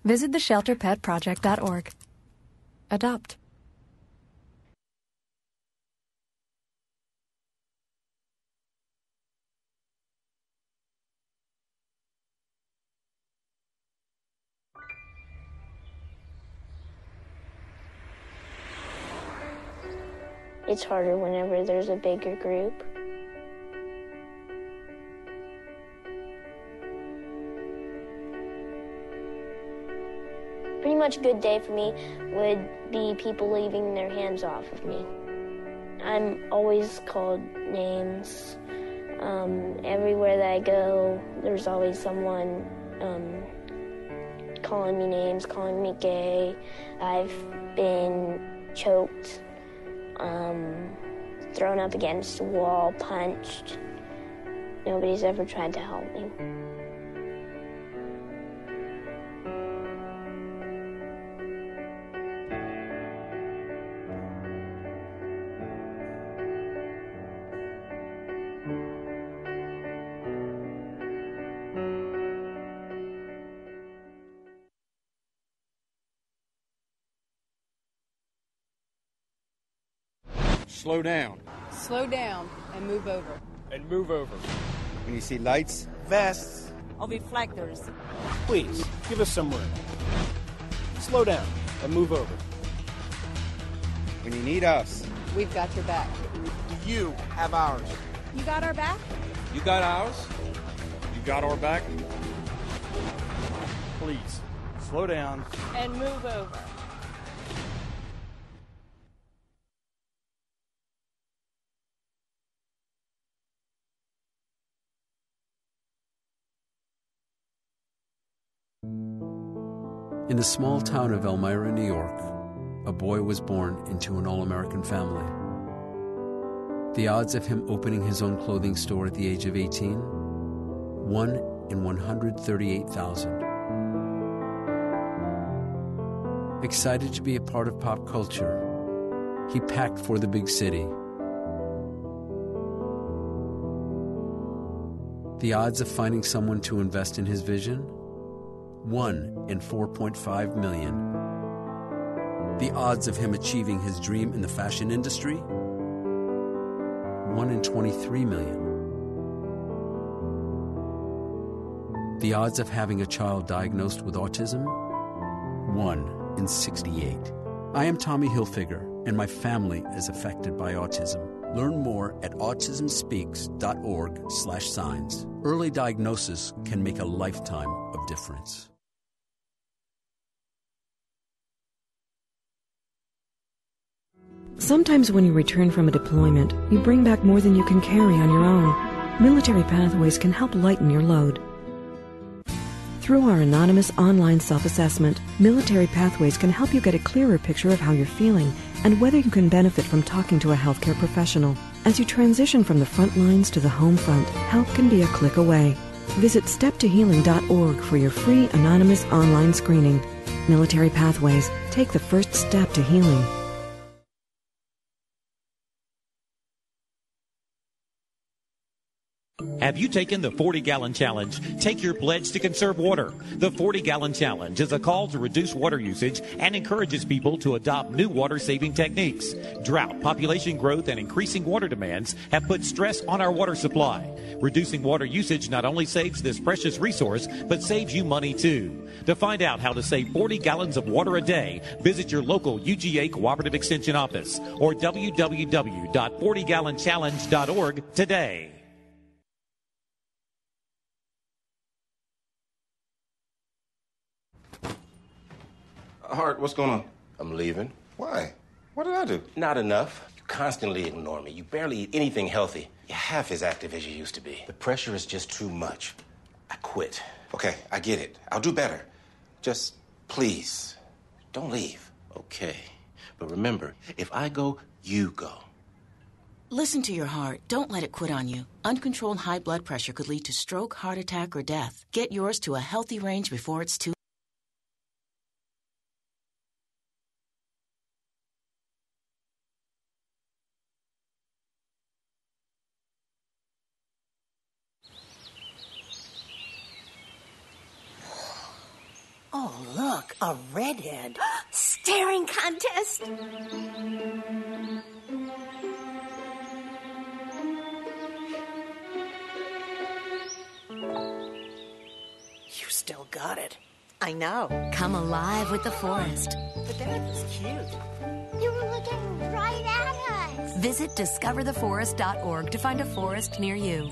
Visit theshelterpetproject.org. Adopt. It's harder whenever there's a bigger group. Pretty much a good day for me would be people leaving their hands off of me. I'm always called names. Everywhere that I go, there's always someone calling me names, calling me gay. I've been choked, thrown up against a wall, punched. Nobody's ever tried to help me. Slow down. Slow down and move over. And move over. When you see lights, vests, or reflectors, please give us some room. Slow down and move over. When you need us, we've got your back. Do you have ours? You got our back? You got ours? You got our back? Please, slow down. And move over. In the small town of Elmira, New York, a boy was born into an all-American family. The odds of him opening his own clothing store at the age of 18? 1 in 138,000. Excited to be a part of pop culture, he packed for the big city. The odds of finding someone to invest in his vision? 1 in 4.5 million. The odds of him achieving his dream in the fashion industry? 1 in 23 million. The odds of having a child diagnosed with autism? 1 in 68. I am Tommy Hilfiger, and my family is affected by autism. Learn more at autismspeaks.org/signs. Early diagnosis can make a lifetime of difference. Sometimes when you return from a deployment, you bring back more than you can carry on your own. Military Pathways can help lighten your load. Through our anonymous online self-assessment, Military Pathways can help you get a clearer picture of how you're feeling and whether you can benefit from talking to a healthcare professional. As you transition from the front lines to the home front, help can be a click away. Visit steptohealing.org for your free anonymous online screening. Military Pathways. Take the first step to healing. Have you taken the 40-gallon challenge? Take your pledge to conserve water. The 40-gallon challenge is a call to reduce water usage and encourages people to adopt new water-saving techniques. Drought, population growth, and increasing water demands have put stress on our water supply. Reducing water usage not only saves this precious resource, but saves you money too. To find out how to save 40 gallons of water a day, visit your local UGA Cooperative Extension office or www.40gallonchallenge.org today. Hart, what's going on? I'm leaving. Why? What did I do? Not enough. You constantly ignore me. You barely eat anything healthy. You're half as active as you used to be. The pressure is just too much. I quit. Okay, I get it. I'll do better. Just, please, don't leave. Okay. But remember, if I go, you go. Listen to your heart. Don't let it quit on you. Uncontrolled high blood pressure could lead to stroke, heart attack, or death. Get yours to a healthy range before it's too Oh, look, a redhead. Staring contest. You still got it. I know. Come alive with the forest. The dad was cute. You were looking right at us. Visit discovertheforest.org to find a forest near you.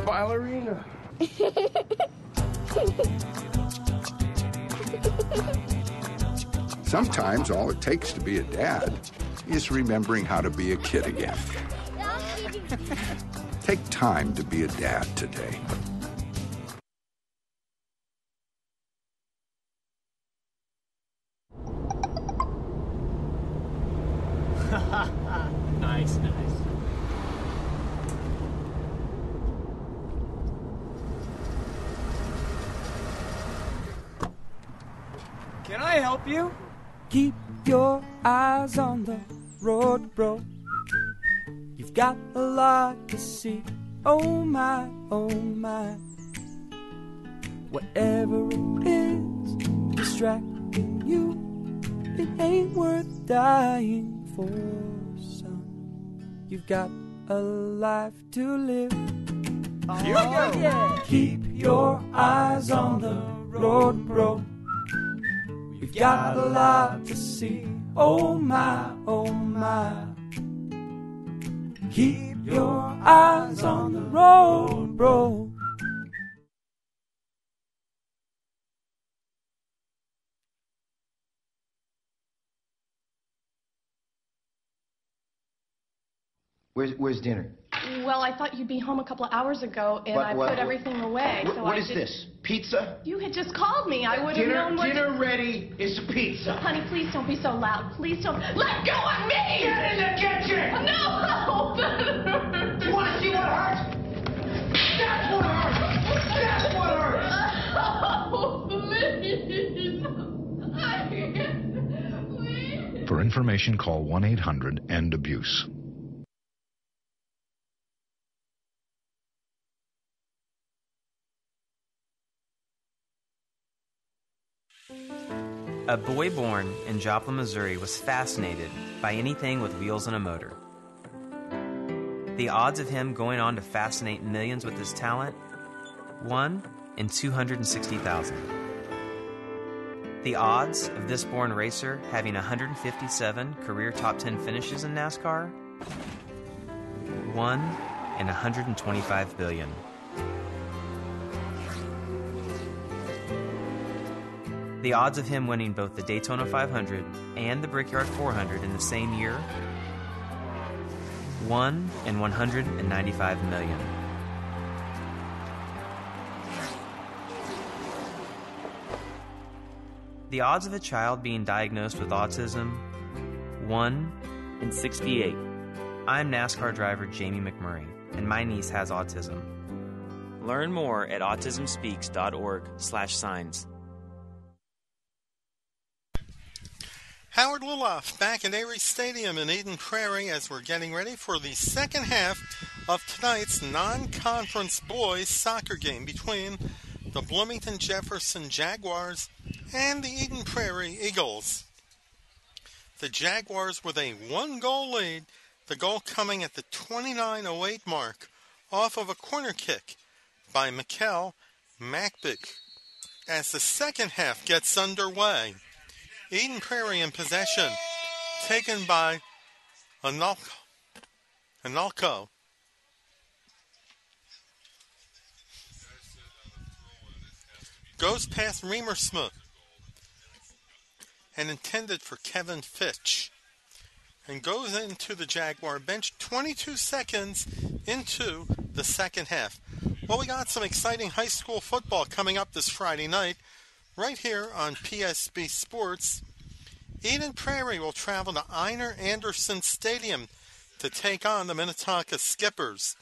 Ballerina. Sometimes all it takes to be a dad is remembering how to be a kid again. Take time to be a dad today. Nice. Can I help you? Keep your eyes on the road, bro. You've got a lot to see. Oh my, oh my. Whatever it is distracting you, it ain't worth dying for, son. You've got a life to live. Here we go. Yeah. Keep your eyes on the road, bro. We've got a lot to see. Oh my, oh my. Keep your eyes on the road, bro. Where's dinner? Well, I thought you'd be home a couple of hours ago, and I put everything away. What is this? Pizza? You had just called me. I would have known what... Dinner ready is pizza. Honey, please don't be so loud. Please don't... Let go of me! Get in the kitchen! No! You want to see what hurts? That's what hurts! That's what hurts! Oh, please! For information, call 1-800-END-ABUSE. A boy born in Joplin, Missouri was fascinated by anything with wheels and a motor. The odds of him going on to fascinate millions with his talent? 1 in 260,000. The odds of this born racer having 157 career top 10 finishes in NASCAR? 1 in 125 billion. The odds of him winning both the Daytona 500 and the Brickyard 400 in the same year? 1 in 195 million. The odds of a child being diagnosed with autism? 1 in 68. I'm NASCAR driver Jamie McMurray, and my niece has autism. Learn more at autismspeaks.org/signs. Howard Luloff back at Prairie Stadium in Eden Prairie as we're getting ready for the second half of tonight's non-conference boys soccer game between the Bloomington Jefferson Jaguars and the Eden Prairie Eagles. The Jaguars with a 1-goal lead, the goal coming at the 29:08 mark off of a corner kick by Mikkel Macbig. As the second half gets underway, Eden Prairie in possession, taken by Analco. Goes past Reamersmith and intended for Kevin Fitch. And goes into the Jaguar bench 22 seconds into the second half. Well, we got some exciting high school football coming up this Friday night. Right here on PSB Sports. Eden Prairie will travel to Einar Anderson Stadium to take on the Minnetonka Skippers,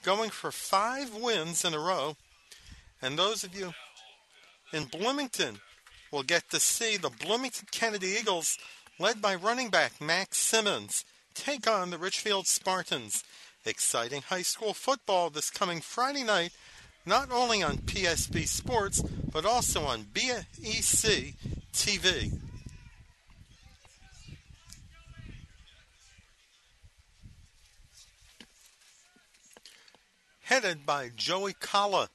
going for 5 wins in a row. And those of you in Bloomington will get to see the Bloomington Kennedy Eagles, led by running back Max Simmons, take on the Richfield Spartans. Exciting high school football this coming Friday night, not only on PSB Sports, but also on BEC TV. Headed by Joey Kalla.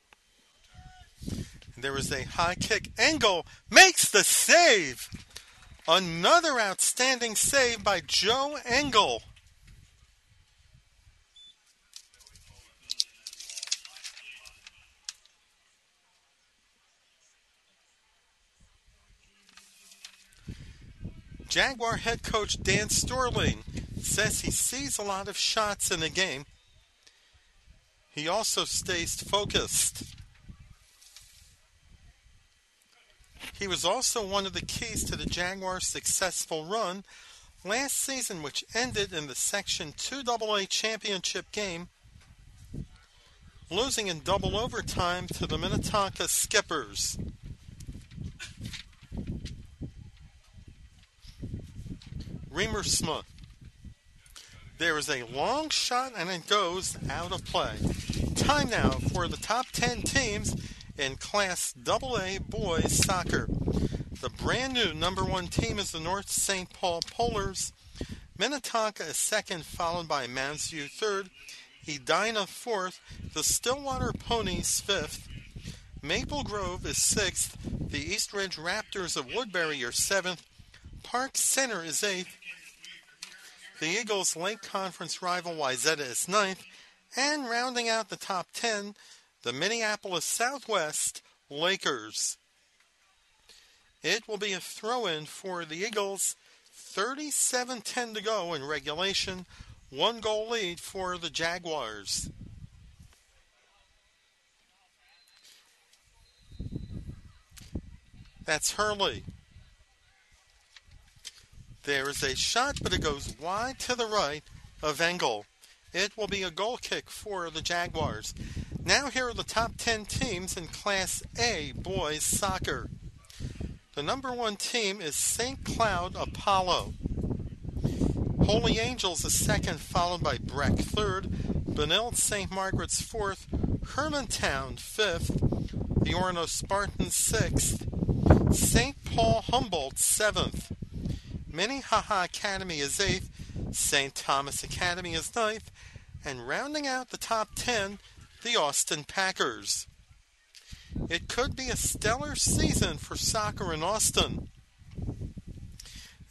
There is a high kick. Engel makes the save. Another outstanding save by Joe Engel. Jaguar head coach Dan Storling says he sees a lot of shots in the game. He also stays focused. He was also one of the keys to the Jaguars' successful run last season, which ended in the Section 2AA championship game, losing in double overtime to the Minnetonka Skippers. Reamersmith. There is a long shot and it goes out of play. Time now for the top 10 teams in Class AA boys soccer. The brand new number 1 team is the North St. Paul Polars. Minnetonka is second, followed by Mounds View third. Edina fourth. The Stillwater Ponies fifth. Maple Grove is sixth. The East Ridge Raptors of Woodbury are seventh. Park Center is eighth. The Eagles' Lake Conference rival Wayzata is ninth. And rounding out the top 10, the Minneapolis Southwest Lakers. It will be a throw-in for the Eagles. 37-10 to go in regulation 1-goal lead for the Jaguars. That's Hurley. There is a shot, but it goes wide to the right of Engel. It will be a goal kick for the Jaguars. Now here are the top 10 teams in Class A boys soccer. The number 1 team is St. Cloud Apollo. Holy Angels is second, followed by Breck third. Benilde St. Margaret's fourth. Hermantown fifth. The Orono Spartans sixth. St. Paul Humboldt seventh. Minnehaha Academy is eighth. St. Thomas Academy is ninth. And rounding out the top 10, the Austin Packers. It could be a stellar season for soccer in Austin,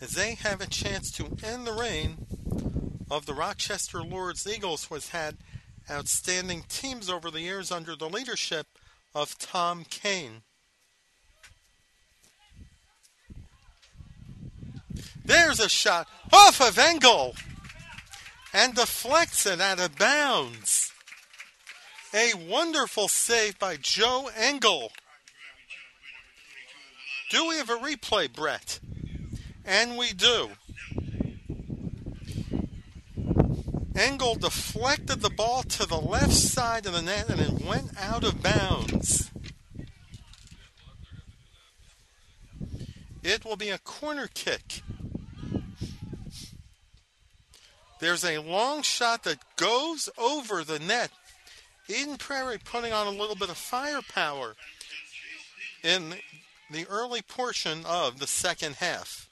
as they have a chance to end the reign of the Rochester Lords Eagles, who has had outstanding teams over the years under the leadership of Tom Kane. There's a shot off of Engel and deflects it out of bounds. A wonderful save by Joe Engel. Do we have a replay, Brett? And we do. Engel deflected the ball to the left side of the net and it went out of bounds. It will be a corner kick. There's a long shot that goes over the net. Eden Prairie putting on a little bit of firepower in the early portion of the second half.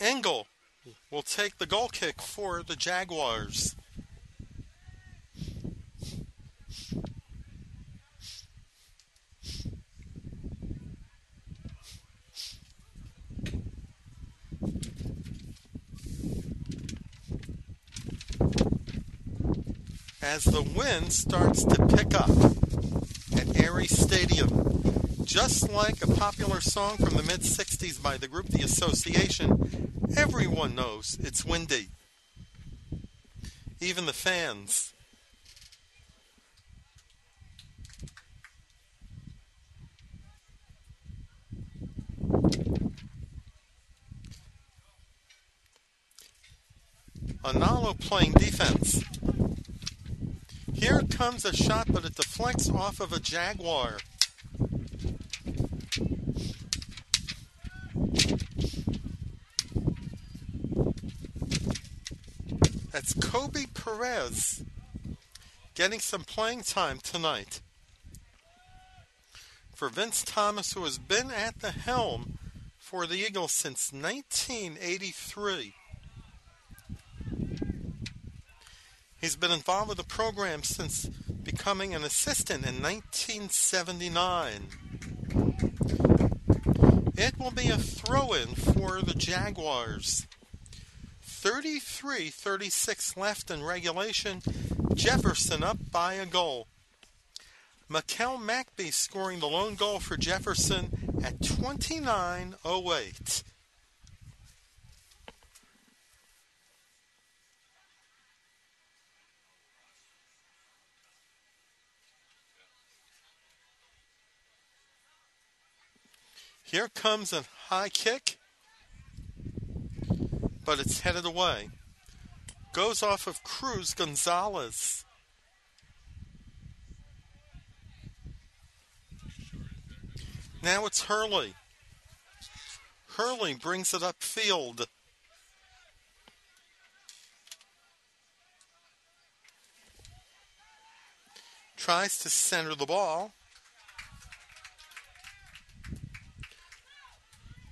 Engel will take the goal kick for the Jaguars. As the wind starts to pick up at Prairie Stadium, just like a popular song from the mid-'60s by the group The Association, everyone knows it's windy. Even the fans. Analo playing defense. Here comes a shot, but it deflects off of a Jaguar. That's Kobe Perez getting some playing time tonight. For Vince Thomas, who has been at the helm for the Eagles since 1983. He's been involved with the program since becoming an assistant in 1979. It will be a throw-in for the Jaguars. 33-36 left in regulation. Jefferson up by a goal. Mikel Mackby scoring the lone goal for Jefferson at 29:08. Here comes a high kick, but it's headed away. Goes off of Cruz Gonzalez. Now it's Hurley. Hurley brings it upfield. Tries to center the ball.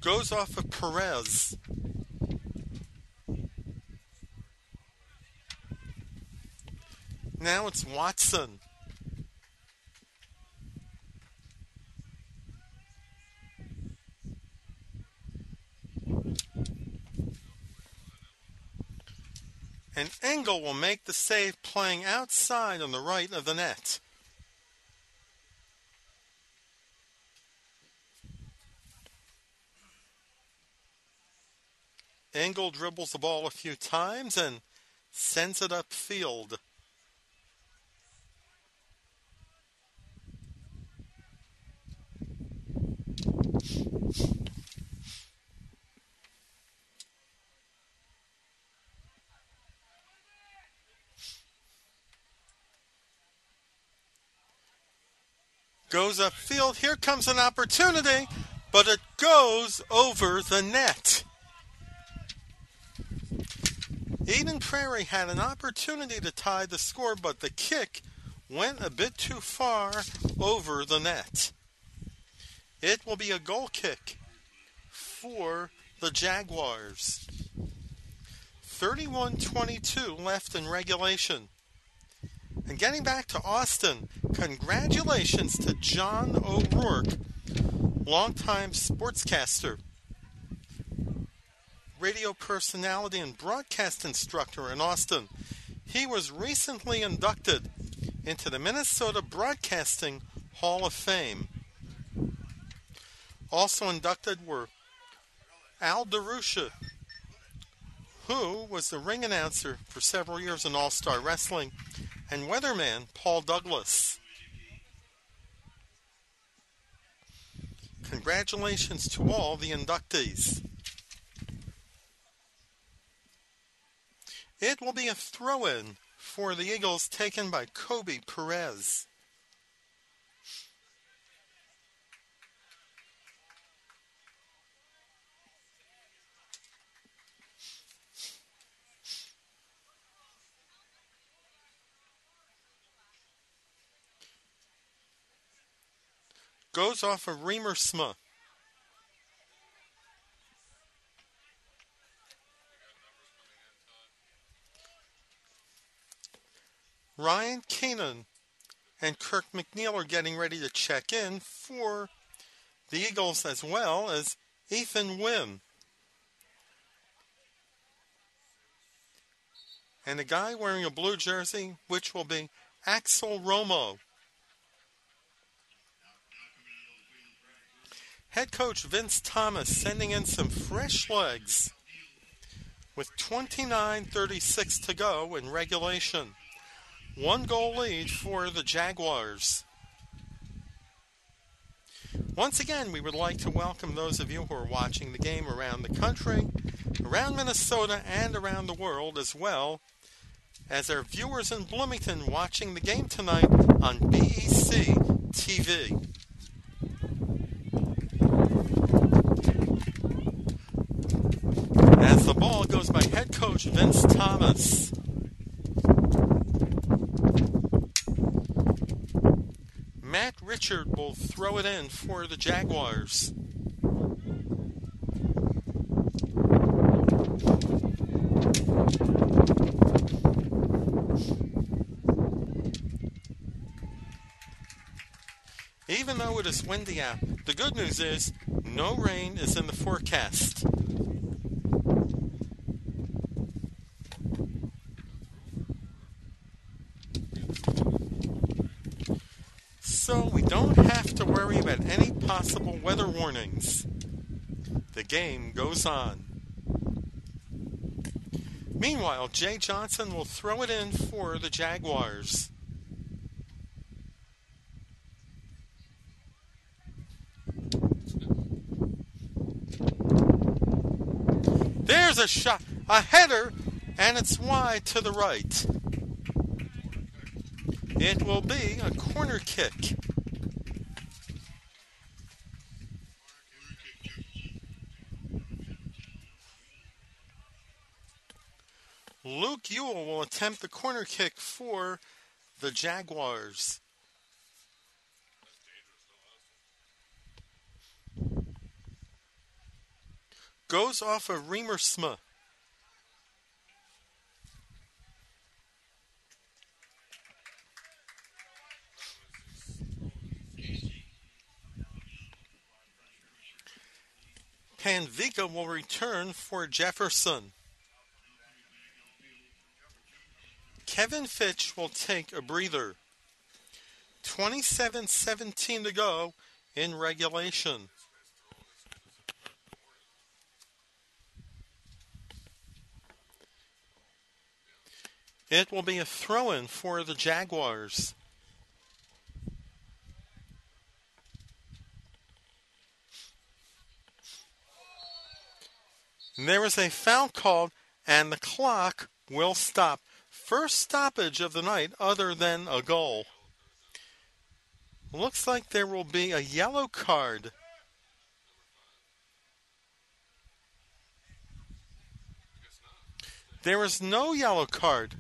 Goes off of Perez. Now it's Watson. And Engel will make the save playing outside on the right of the net. Engel dribbles the ball a few times and sends it upfield. Goes upfield. Here comes an opportunity, but it goes over the net. Eden Prairie had an opportunity to tie the score, but the kick went a bit too far over the net. It will be a goal kick for the Jaguars. 31-22 left in regulation. And getting back to Austin, congratulations to John O'Rourke, longtime sportscaster, radio personality, and broadcast instructor in Austin. He was recently inducted into the Minnesota Broadcasting Hall of Fame. Also inducted were Al DeRusha, who was the ring announcer for several years in All-Star Wrestling, and weatherman Paul Douglas. Congratulations to all the inductees. It will be a throw-in for the Eagles, taken by Kobe Perez. Goes off of Reamersma. Ryan Keenan and Kirk McNeil are getting ready to check in for the Eagles, as well as Ethan Wynn. And a guy wearing a blue jersey, which will be Axel Romo. Head coach Vince Thomas sending in some fresh legs with 29:36 to go in regulation. 1-goal lead for the Jaguars. Once again, we would like to welcome those of you who are watching the game around the country, around Minnesota, and around the world, as well as our viewers in Bloomington watching the game tonight on BEC TV. As the ball goes by head coach Vince Thomas. Matt Richard will throw it in for the Jaguars. Even though it is windy out, the good news is no rain is in the forecast. So we don't have to worry about any possible weather warnings. The game goes on. Meanwhile, Jay Johnson will throw it in for the Jaguars. There's a shot, a header, and it's wide to the right. It will be a corner kick. Luke Ewell will attempt the corner kick for the Jaguars. Goes off of Reamersma. Panvika will return for Jefferson. Kevin Fitch will take a breather. 27-17 to go in regulation. It will be a throw-in for the Jaguars. There is a foul called, and the clock will stop. First stoppage of the night other than a goal. Looks like there will be a yellow card. There is no yellow card.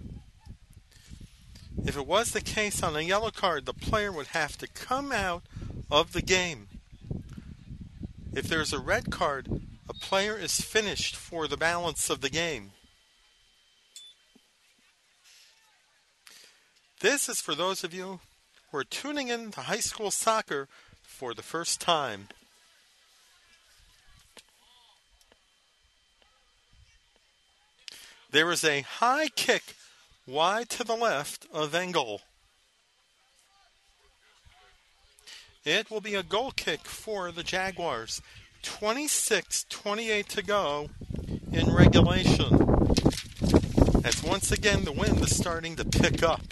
If it was the case on a yellow card, the player would have to come out of the game. If there's a red card, a player is finished for the balance of the game. This is for those of you who are tuning in to high school soccer for the first time. There is a high kick wide to the left of Engel. It will be a goal kick for the Jaguars. 26-28 to go in regulation. As once again the wind is starting to pick up.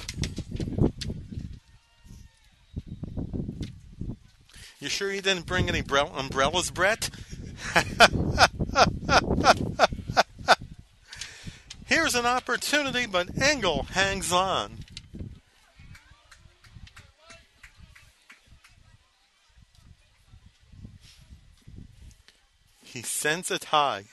You sure you didn't bring any umbrellas, Brett? Here's an opportunity, but Engel hangs on. He sends it high.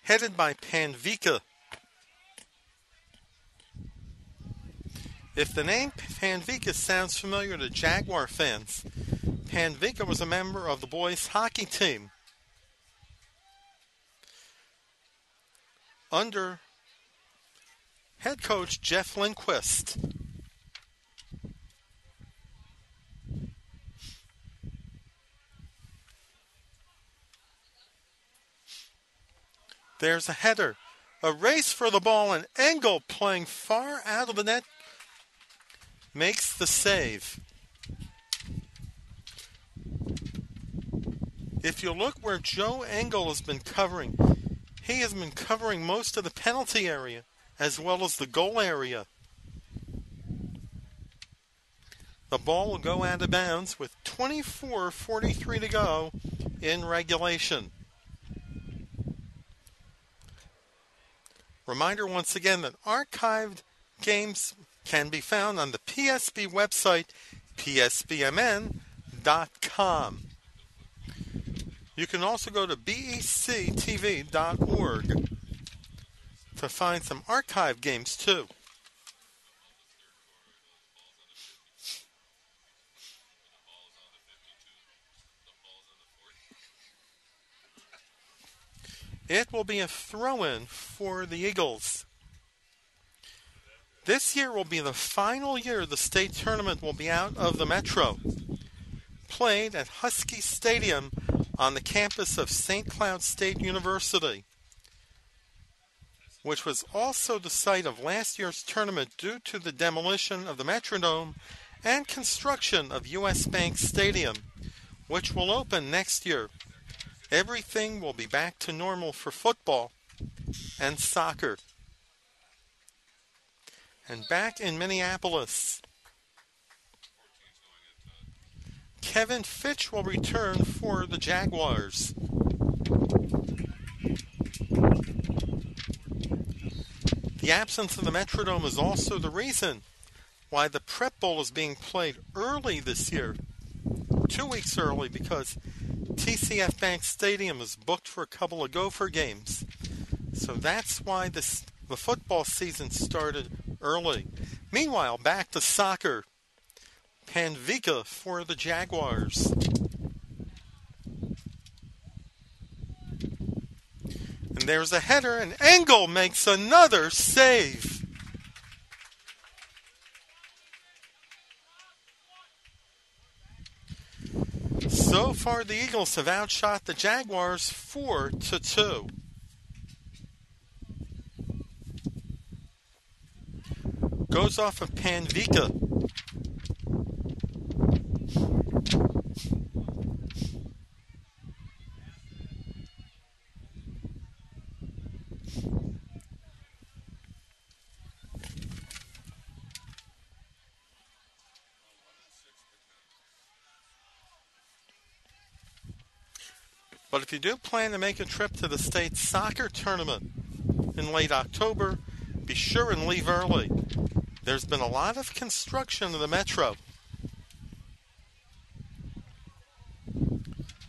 Headed by Panvika. If the name Panvika sounds familiar to Jaguar fans, Panvika was a member of the boys' hockey team under head coach Jeff Lindquist. There's a header, a race for the ball, and Engel, playing far out of the net, makes the save. If you look where Joe Engel has been covering, he has been covering most of the penalty area as well as the goal area. The ball will go out of bounds with 24:43 to go in regulation. Reminder once again that archived games can be found on the PSB website, psbmn.com. You can also go to bectv.org to find some archive games too. It will be a throw-in for the Eagles. This year will be the final year the state tournament will be out of the Metro. Played at Husky Stadium on the campus of St. Cloud State University, which was also the site of last year's tournament due to the demolition of the Metrodome and construction of U.S. Bank Stadium, which will open next year. Everything will be back to normal for football and soccer. And back in Minneapolis, Kevin Fitch will return for the Jaguars. The absence of the Metrodome is also the reason why the Prep Bowl is being played early this year, 2 weeks early, because TCF Bank Stadium is booked for a couple of Gopher games. So that's why the football season started early. Meanwhile, back to soccer. Panvika for the Jaguars. And there's a header, and Engel makes another save. So far, the Eagles have outshot the Jaguars 4-2. Goes off of Panvika. But if you do plan to make a trip to the state soccer tournament in late October, be sure and leave early. There's been a lot of construction in the metro,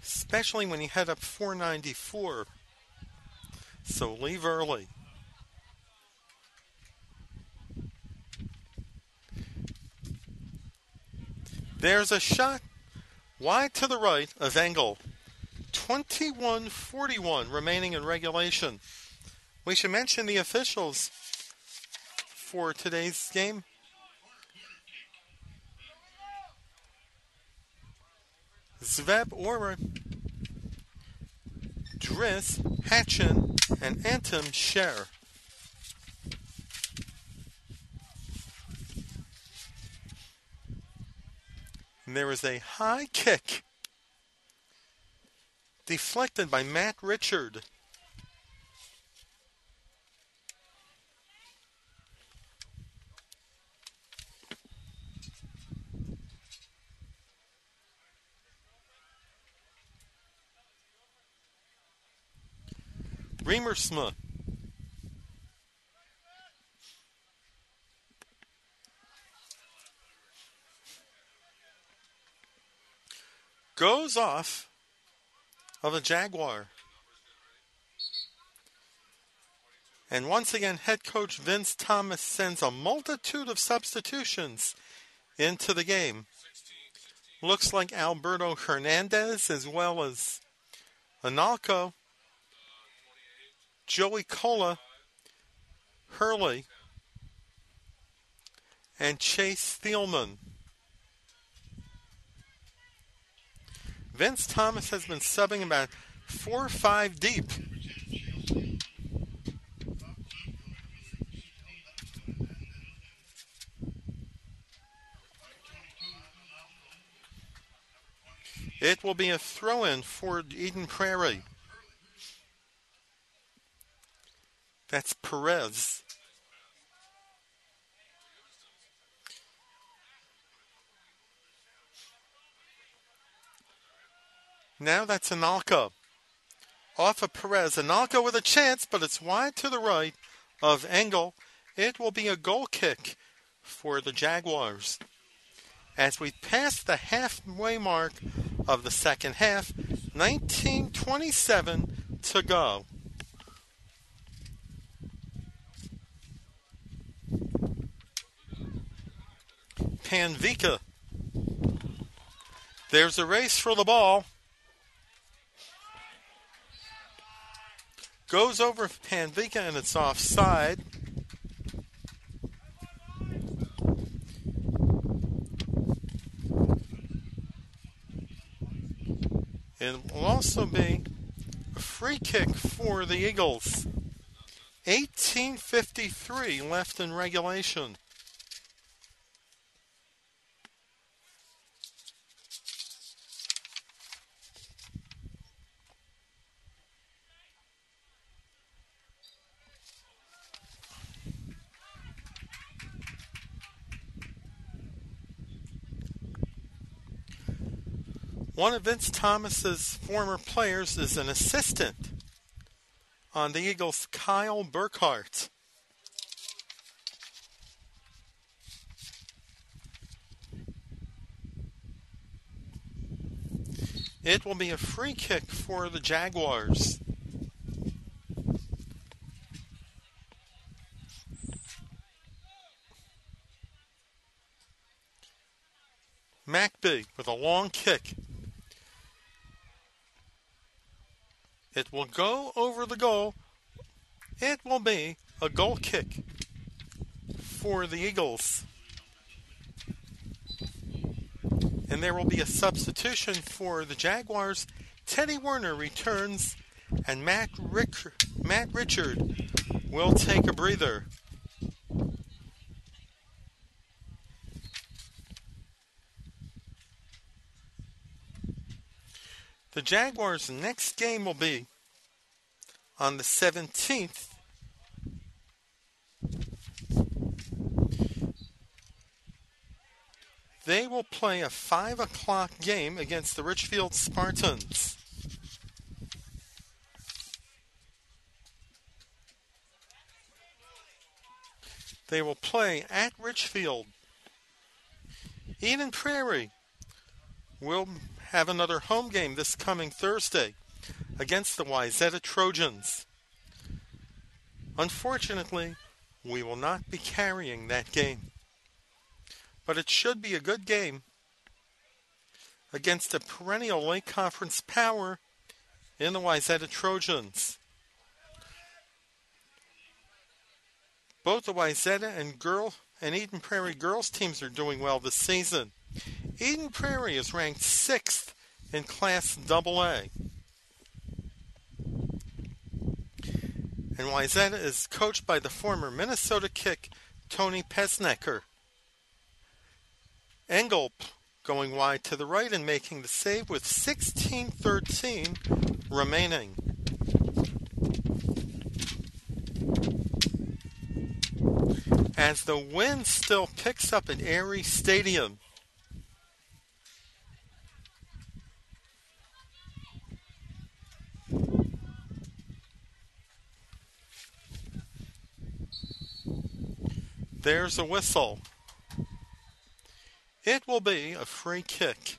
especially when you head up 494. So leave early. There's a shot wide to the right of Engel. 21:41 remaining in regulation. We should mention the officials for today's game. Zveb Orr, Driss, Hatchin, and Antim Sher. And there is a high kick deflected by Matt Richard. Remersma. Goes off of a Jaguar. And once again, head coach Vince Thomas sends a multitude of substitutions into the game. Looks like Alberto Hernandez as well as Analco, Joey Cola, Hurley, and Chase Thielman. Vince Thomas has been subbing about 4 or 5 deep. It will be a throw-in for Eden Prairie. That's Perez. Now that's Analco. Off of Perez. Analco with a chance, but it's wide to the right of Engel. It will be a goal kick for the Jaguars. As we pass the halfway mark of the second half, 19:27 to go. Panvika. There's a race for the ball. Goes over Panvika and it's offside. It will also be a free kick for the Eagles. 18:53 left in regulation. One of Vince Thomas's former players is an assistant on the Eagles, Kyle Burkhart. It will be a free kick for the Jaguars. McBee with a long kick. It will go over the goal. It will be a goal kick for the Eagles. And there will be a substitution for the Jaguars. Teddy Werner returns, and Matt Richard will take a breather. The Jaguars' next game will be on the 17th. They will play a 5 o'clock game against the Richfield Spartans. They will play at Richfield. Eden Prairie will have another home game this coming Thursday against the Wayzata Trojans. Unfortunately, we will not be carrying that game. But it should be a good game against a perennial Lake Conference power in the Wayzata Trojans. Both the Wayzata and Eden Prairie girls teams are doing well this season. Eden Prairie is ranked 6th in Class AA. And Wayzata is coached by the former Minnesota Kick, Tony Pesnecker. Engel going wide to the right and making the save with 16:13 remaining. As the wind still picks up at Prairie Stadium. There's a whistle. It will be a free kick.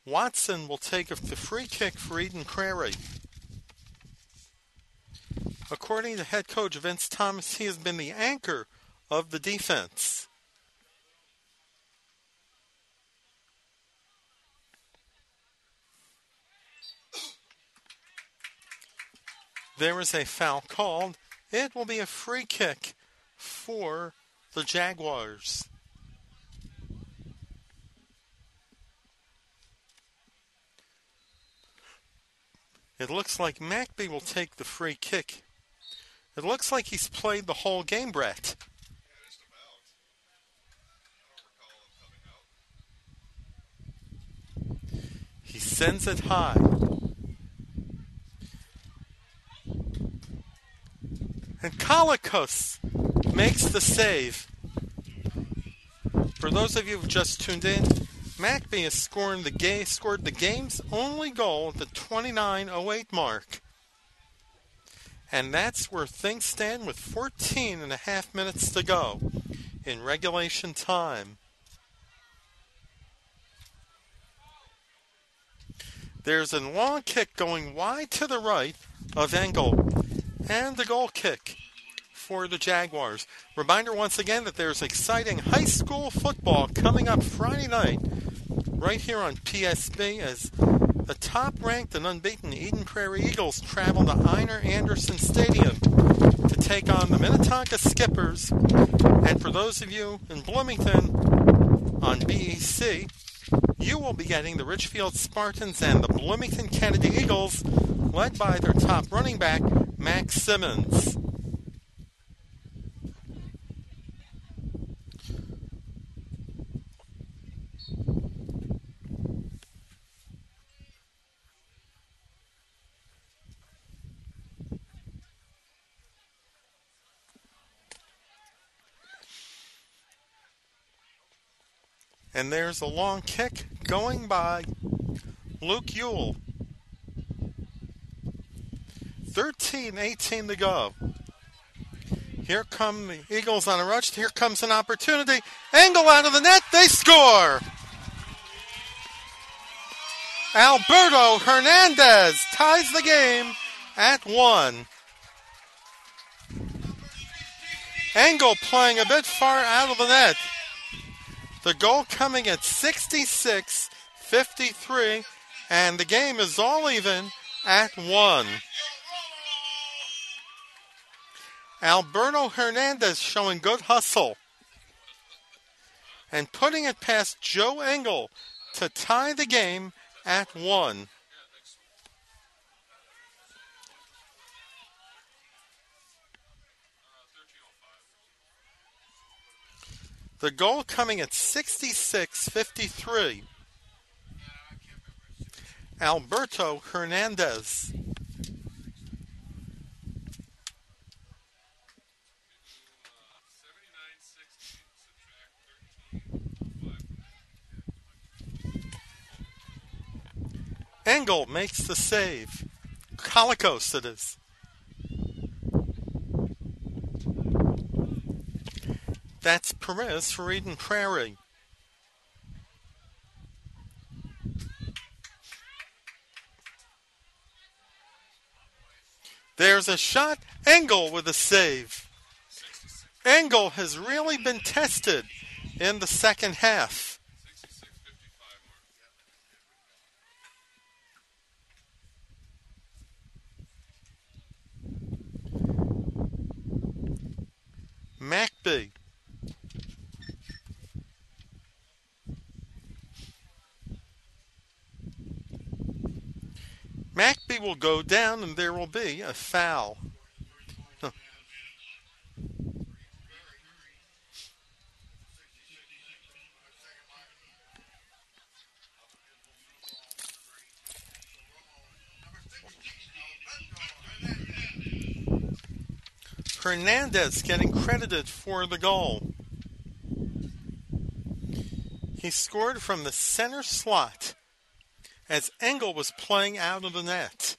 Watson will take the free kick for Eden Prairie. According to head coach Vince Thomas, he has been the anchor of the defense. There is a foul called. It will be a free kick for the Jaguars. It looks like McBee will take the free kick. It looks like he's played the whole game, Brett. He sends it high. And Kalikos makes the save. For those of you who have just tuned in, McBee has scored the game's only goal at the 29:08 mark. And that's where things stand with 14 and a half minutes to go in regulation time. There's a long kick going wide to the right of Engel. And the goal kick for the Jaguars. Reminder once again that there's exciting high school football coming up Friday night right here on PSB as the top-ranked and unbeaten Eden Prairie Eagles travel to Einar Anderson Stadium to take on the Minnetonka Skippers. And for those of you in Bloomington on BEC, you will be getting the Richfield Spartans and the Bloomington Kennedy Eagles, led by their top running back, Max Simmons. And there's a long kick going by Luke Ewell. 13:18 to go. Here come the Eagles on a rush. Here comes an opportunity. Engel out of the net. They score. Alberto Hernandez ties the game at 1. Engel playing a bit far out of the net. The goal coming at 66-53, and the game is all even at 1. Alberto Hernandez showing good hustle and putting it past Joe Engel to tie the game at 1. The goal coming at 66-53. Alberto Hernandez. Engel makes the save. Colicos it is. That's Perez for Eden Prairie. There's a shot. Engel with a save. Engel has really been tested in the second half. McBee. McBee will go down and there will be a foul. Hernandez getting credited for the goal. He scored from the center slot as Engel was playing out of the net.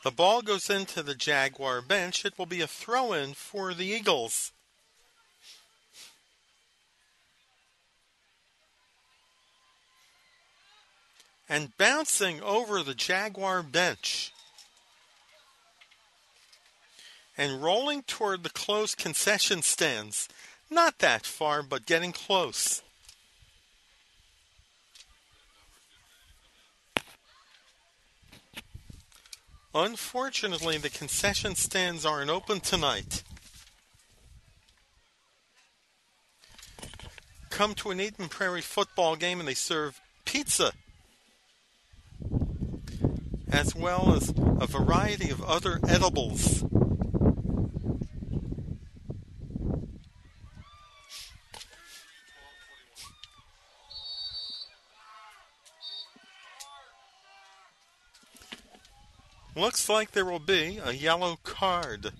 The ball goes into the Jaguar bench. It will be a throw-in for the Eagles. And bouncing over the Jaguar bench and rolling toward the closed concession stands. Not that far, but getting close. Unfortunately, the concession stands aren't open tonight. Come to an Eden Prairie football game and they serve pizza, as well as a variety of other edibles. Looks like there will be a yellow card.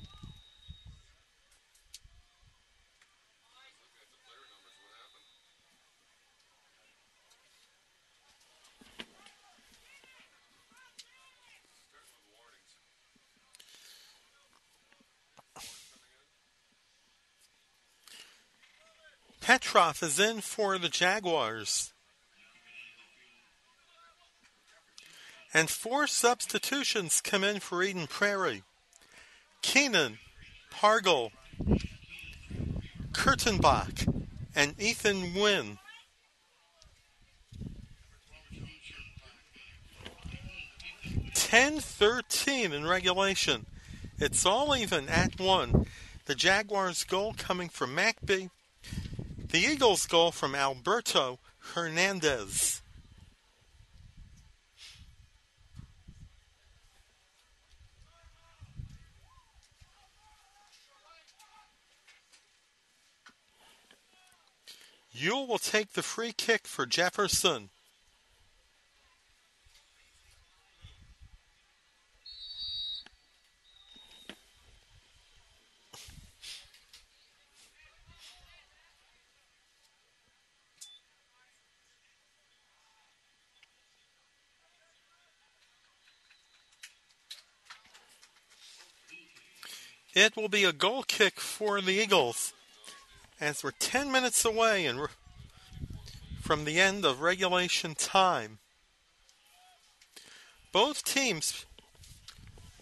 Petrov is in for the Jaguars. And 4 substitutions come in for Eden Prairie. Keenan, Pargel, Kurtenbach, and Ethan Wynn. $10-13 in regulation. It's all even at 1. The Jaguars' goal coming from McBee. The Eagles' goal from Alberto Hernandez. Yule will take the free kick for Jefferson. It will be a goal kick for the Eagles, as we're 10 minutes away from the end of regulation time. Both teams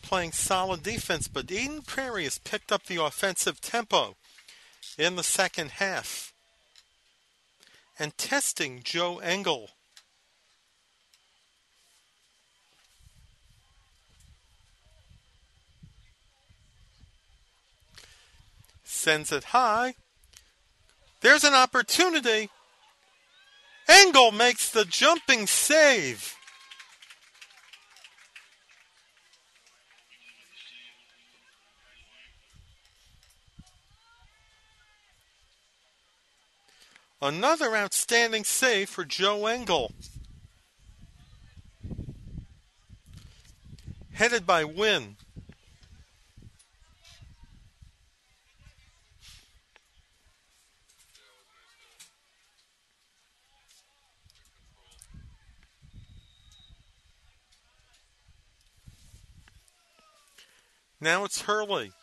playing solid defense, but Eden Prairie has picked up the offensive tempo in the second half. And testing Joe Engel. Sends it high. There's an opportunity. Engel makes the jumping save. Another outstanding save for Joe Engel. Headed by Wynn. Now it's Hurley.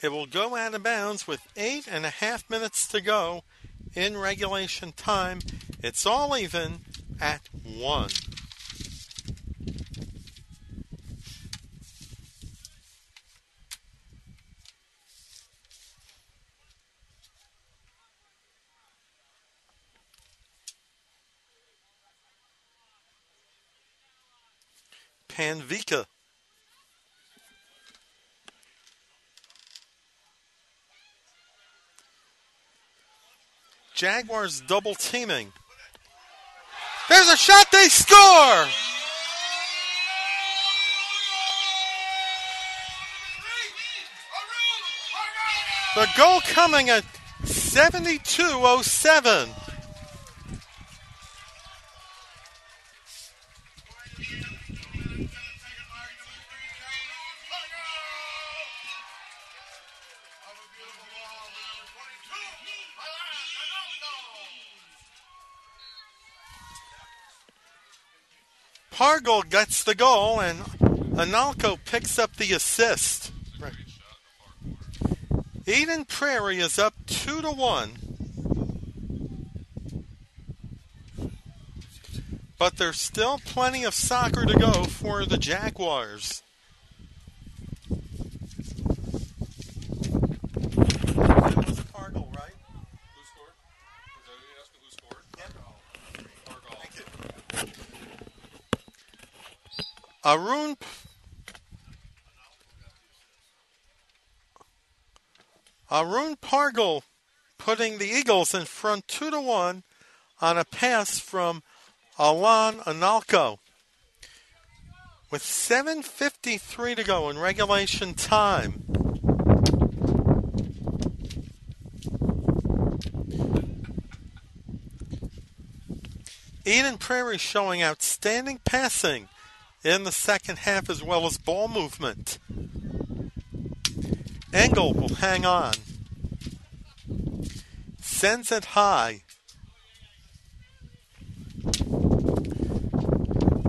It will go out of bounds with 8.5 minutes to go in regulation time. It's all even at 1. Panvika. Jaguars double teaming. There's a shot, they score! The goal coming at 72:07. Pargol gets the goal, and Analco picks up the assist. Right. Eden Prairie is up 2-1. But there's still plenty of soccer to go for the Jaguars. Pargol, right? Who scored? Was that you asking who scored? Yep. Pargol. Thank you. Arun Pargol putting the Eagles in front 2-1 on a pass from Alan Analco. With 7:53 to go in regulation time. Eden Prairie showing outstanding passing in the second half as well as ball movement. Engel will hang on. Sends it high.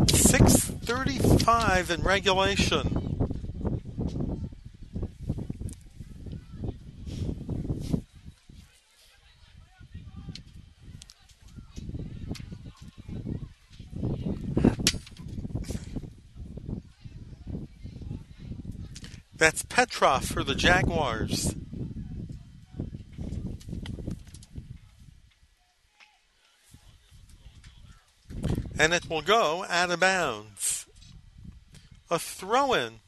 6:35 in regulation. That's Petrov for the Jaguars. And it will go out of bounds. A throw-in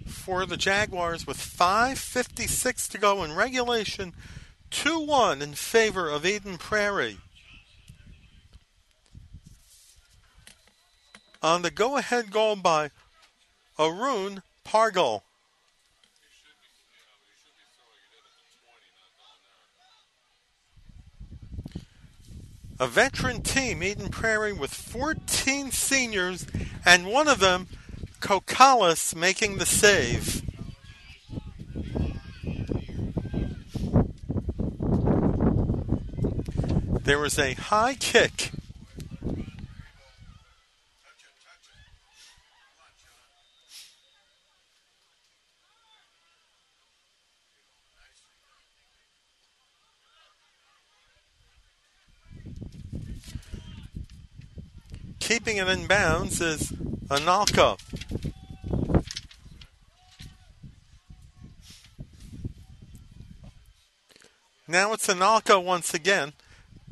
for the Jaguars with 5:56 to go in regulation. 2-1 in favor of Eden Prairie. On the go-ahead goal by Arun Pargol. A veteran team, Eden Prairie, with 14 seniors, and one of them, Kokalis, making the save. There was a high kick. Keeping it in bounds is Analco. Now it's Analco once again,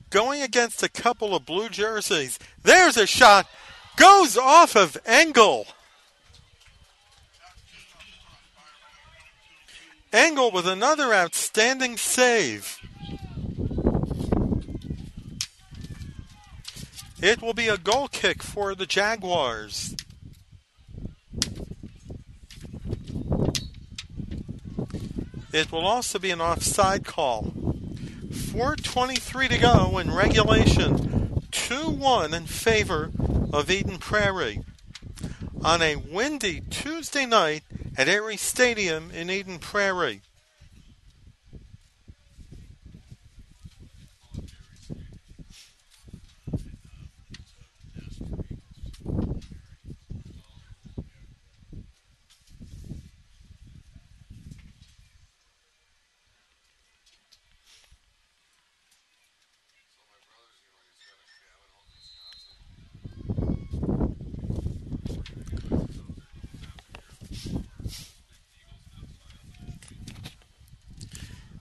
going against a couple of blue jerseys. There's a shot, goes off of Engel. Engel with another outstanding save. It will be a goal kick for the Jaguars. It will also be an offside call. 4:23 to go in regulation. 2-1 in favor of Eden Prairie. On a windy Tuesday night at Prairie Stadium in Eden Prairie.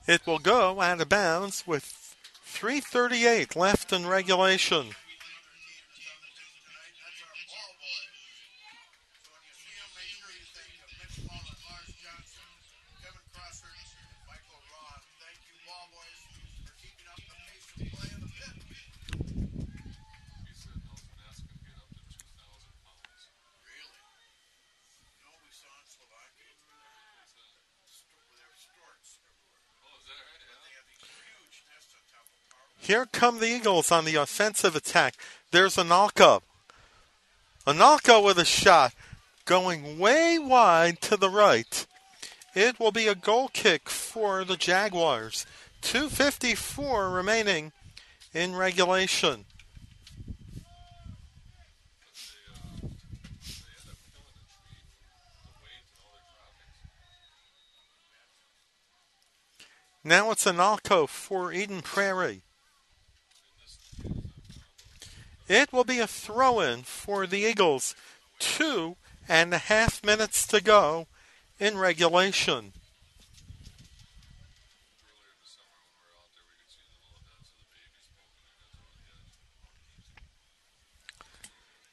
It will go out of bounds with 3:38 left in regulation. Here come the Eagles on the offensive attack. There's Analka. Analka with a shot going way wide to the right. It will be a goal kick for the Jaguars. 2:54 remaining in regulation. Now it's Analka for Eden Prairie. It will be a throw-in for the Eagles. 2.5 minutes to go in regulation.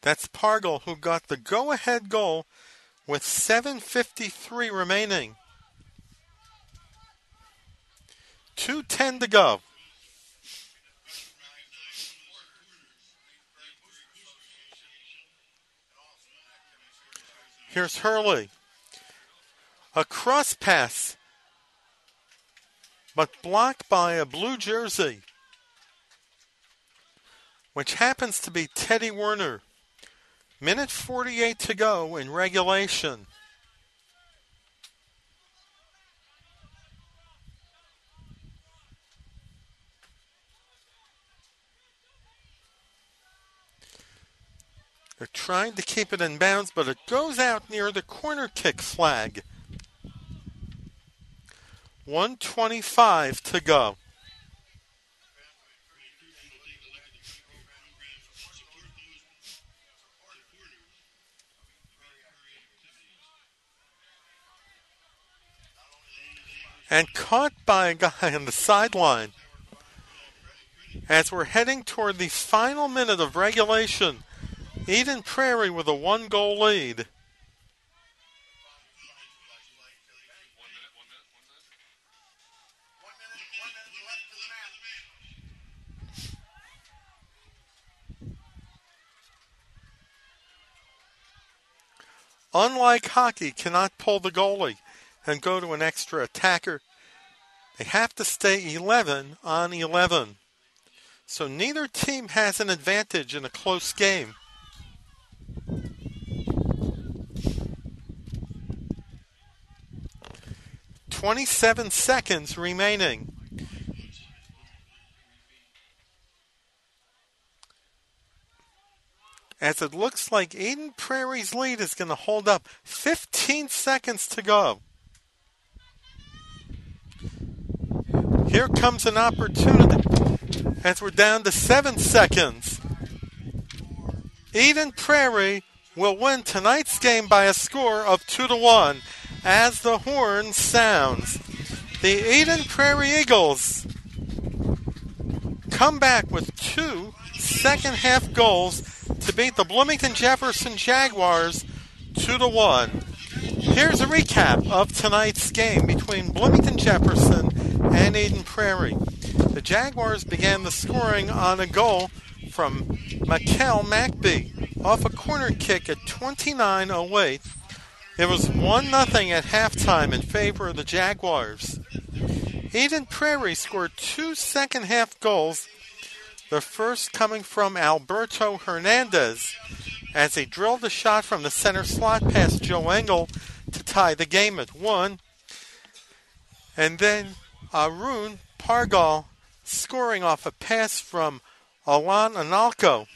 That's Pargle who got the go-ahead goal with 7:53 remaining. 2:10 to go. Here's Hurley. A cross pass, but blocked by a blue jersey, which happens to be Teddy Werner. Minute 48 to go in regulation. They're trying to keep it in bounds, but it goes out near the corner kick flag. 1:25 to go. And caught by a guy on the sideline. As we're heading toward the final minute of regulation, Eden Prairie with a 1-goal lead. Unlike hockey, cannot pull the goalie and go to an extra attacker. They have to stay 11 on 11. So neither team has an advantage in a close game. .27 seconds remaining. As it looks like Eden Prairie's lead is going to hold up. 15 seconds to go. Here comes an opportunity as we're down to 7 seconds. Eden Prairie will win tonight's game by a score of 2-1 as the horn sounds. The Eden Prairie Eagles come back with 2 second-half goals to beat the Bloomington Jefferson Jaguars 2-1. Here's a recap of tonight's game between Bloomington Jefferson and Eden Prairie. The Jaguars began the scoring on a goal from Mikel McBee off a corner kick at 29:08. It was 1-0 at halftime in favor of the Jaguars. Eden Prairie scored 2 second-half goals, the first coming from Alberto Hernandez as he drilled a shot from the center slot past Joe Engel to tie the game at 1. And then Arun Pargal scoring off a pass from Alan Analco,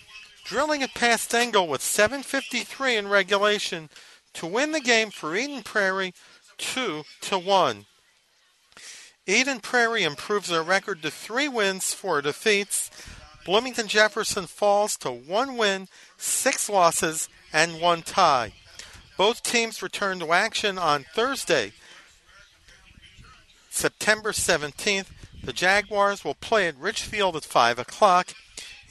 drilling it past Engel with 7:53 in regulation to win the game for Eden Prairie 2-1. Eden Prairie improves their record to 3 wins, 4 defeats. Bloomington Jefferson falls to 1 win, 6 losses, and 1 tie. Both teams return to action on Thursday, September 17th. The Jaguars will play at Richfield at 5 o'clock.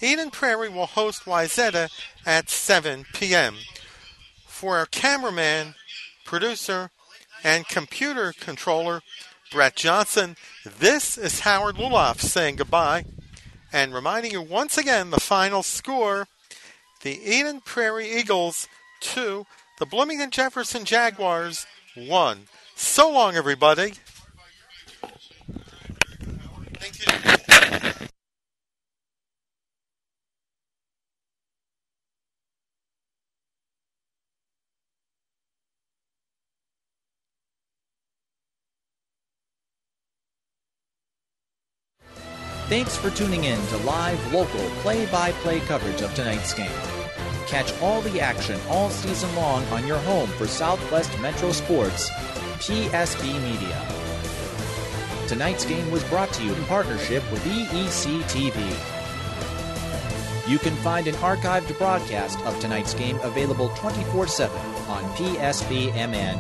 Eden Prairie will host Wayzata at 7 p.m. For our cameraman, producer, and computer controller, Brett Johnson, this is Howard Luloff saying goodbye and reminding you once again the final score: the Eden Prairie Eagles 2, the Bloomington Jefferson Jaguars 1. So long, everybody. Thank you. Thanks for tuning in to live, local, play-by-play coverage of tonight's game. Catch all the action all season long on your home for Southwest Metro Sports, PSB Media. Tonight's game was brought to you in partnership with EEC TV. You can find an archived broadcast of tonight's game available 24/7 on PSBMN.com.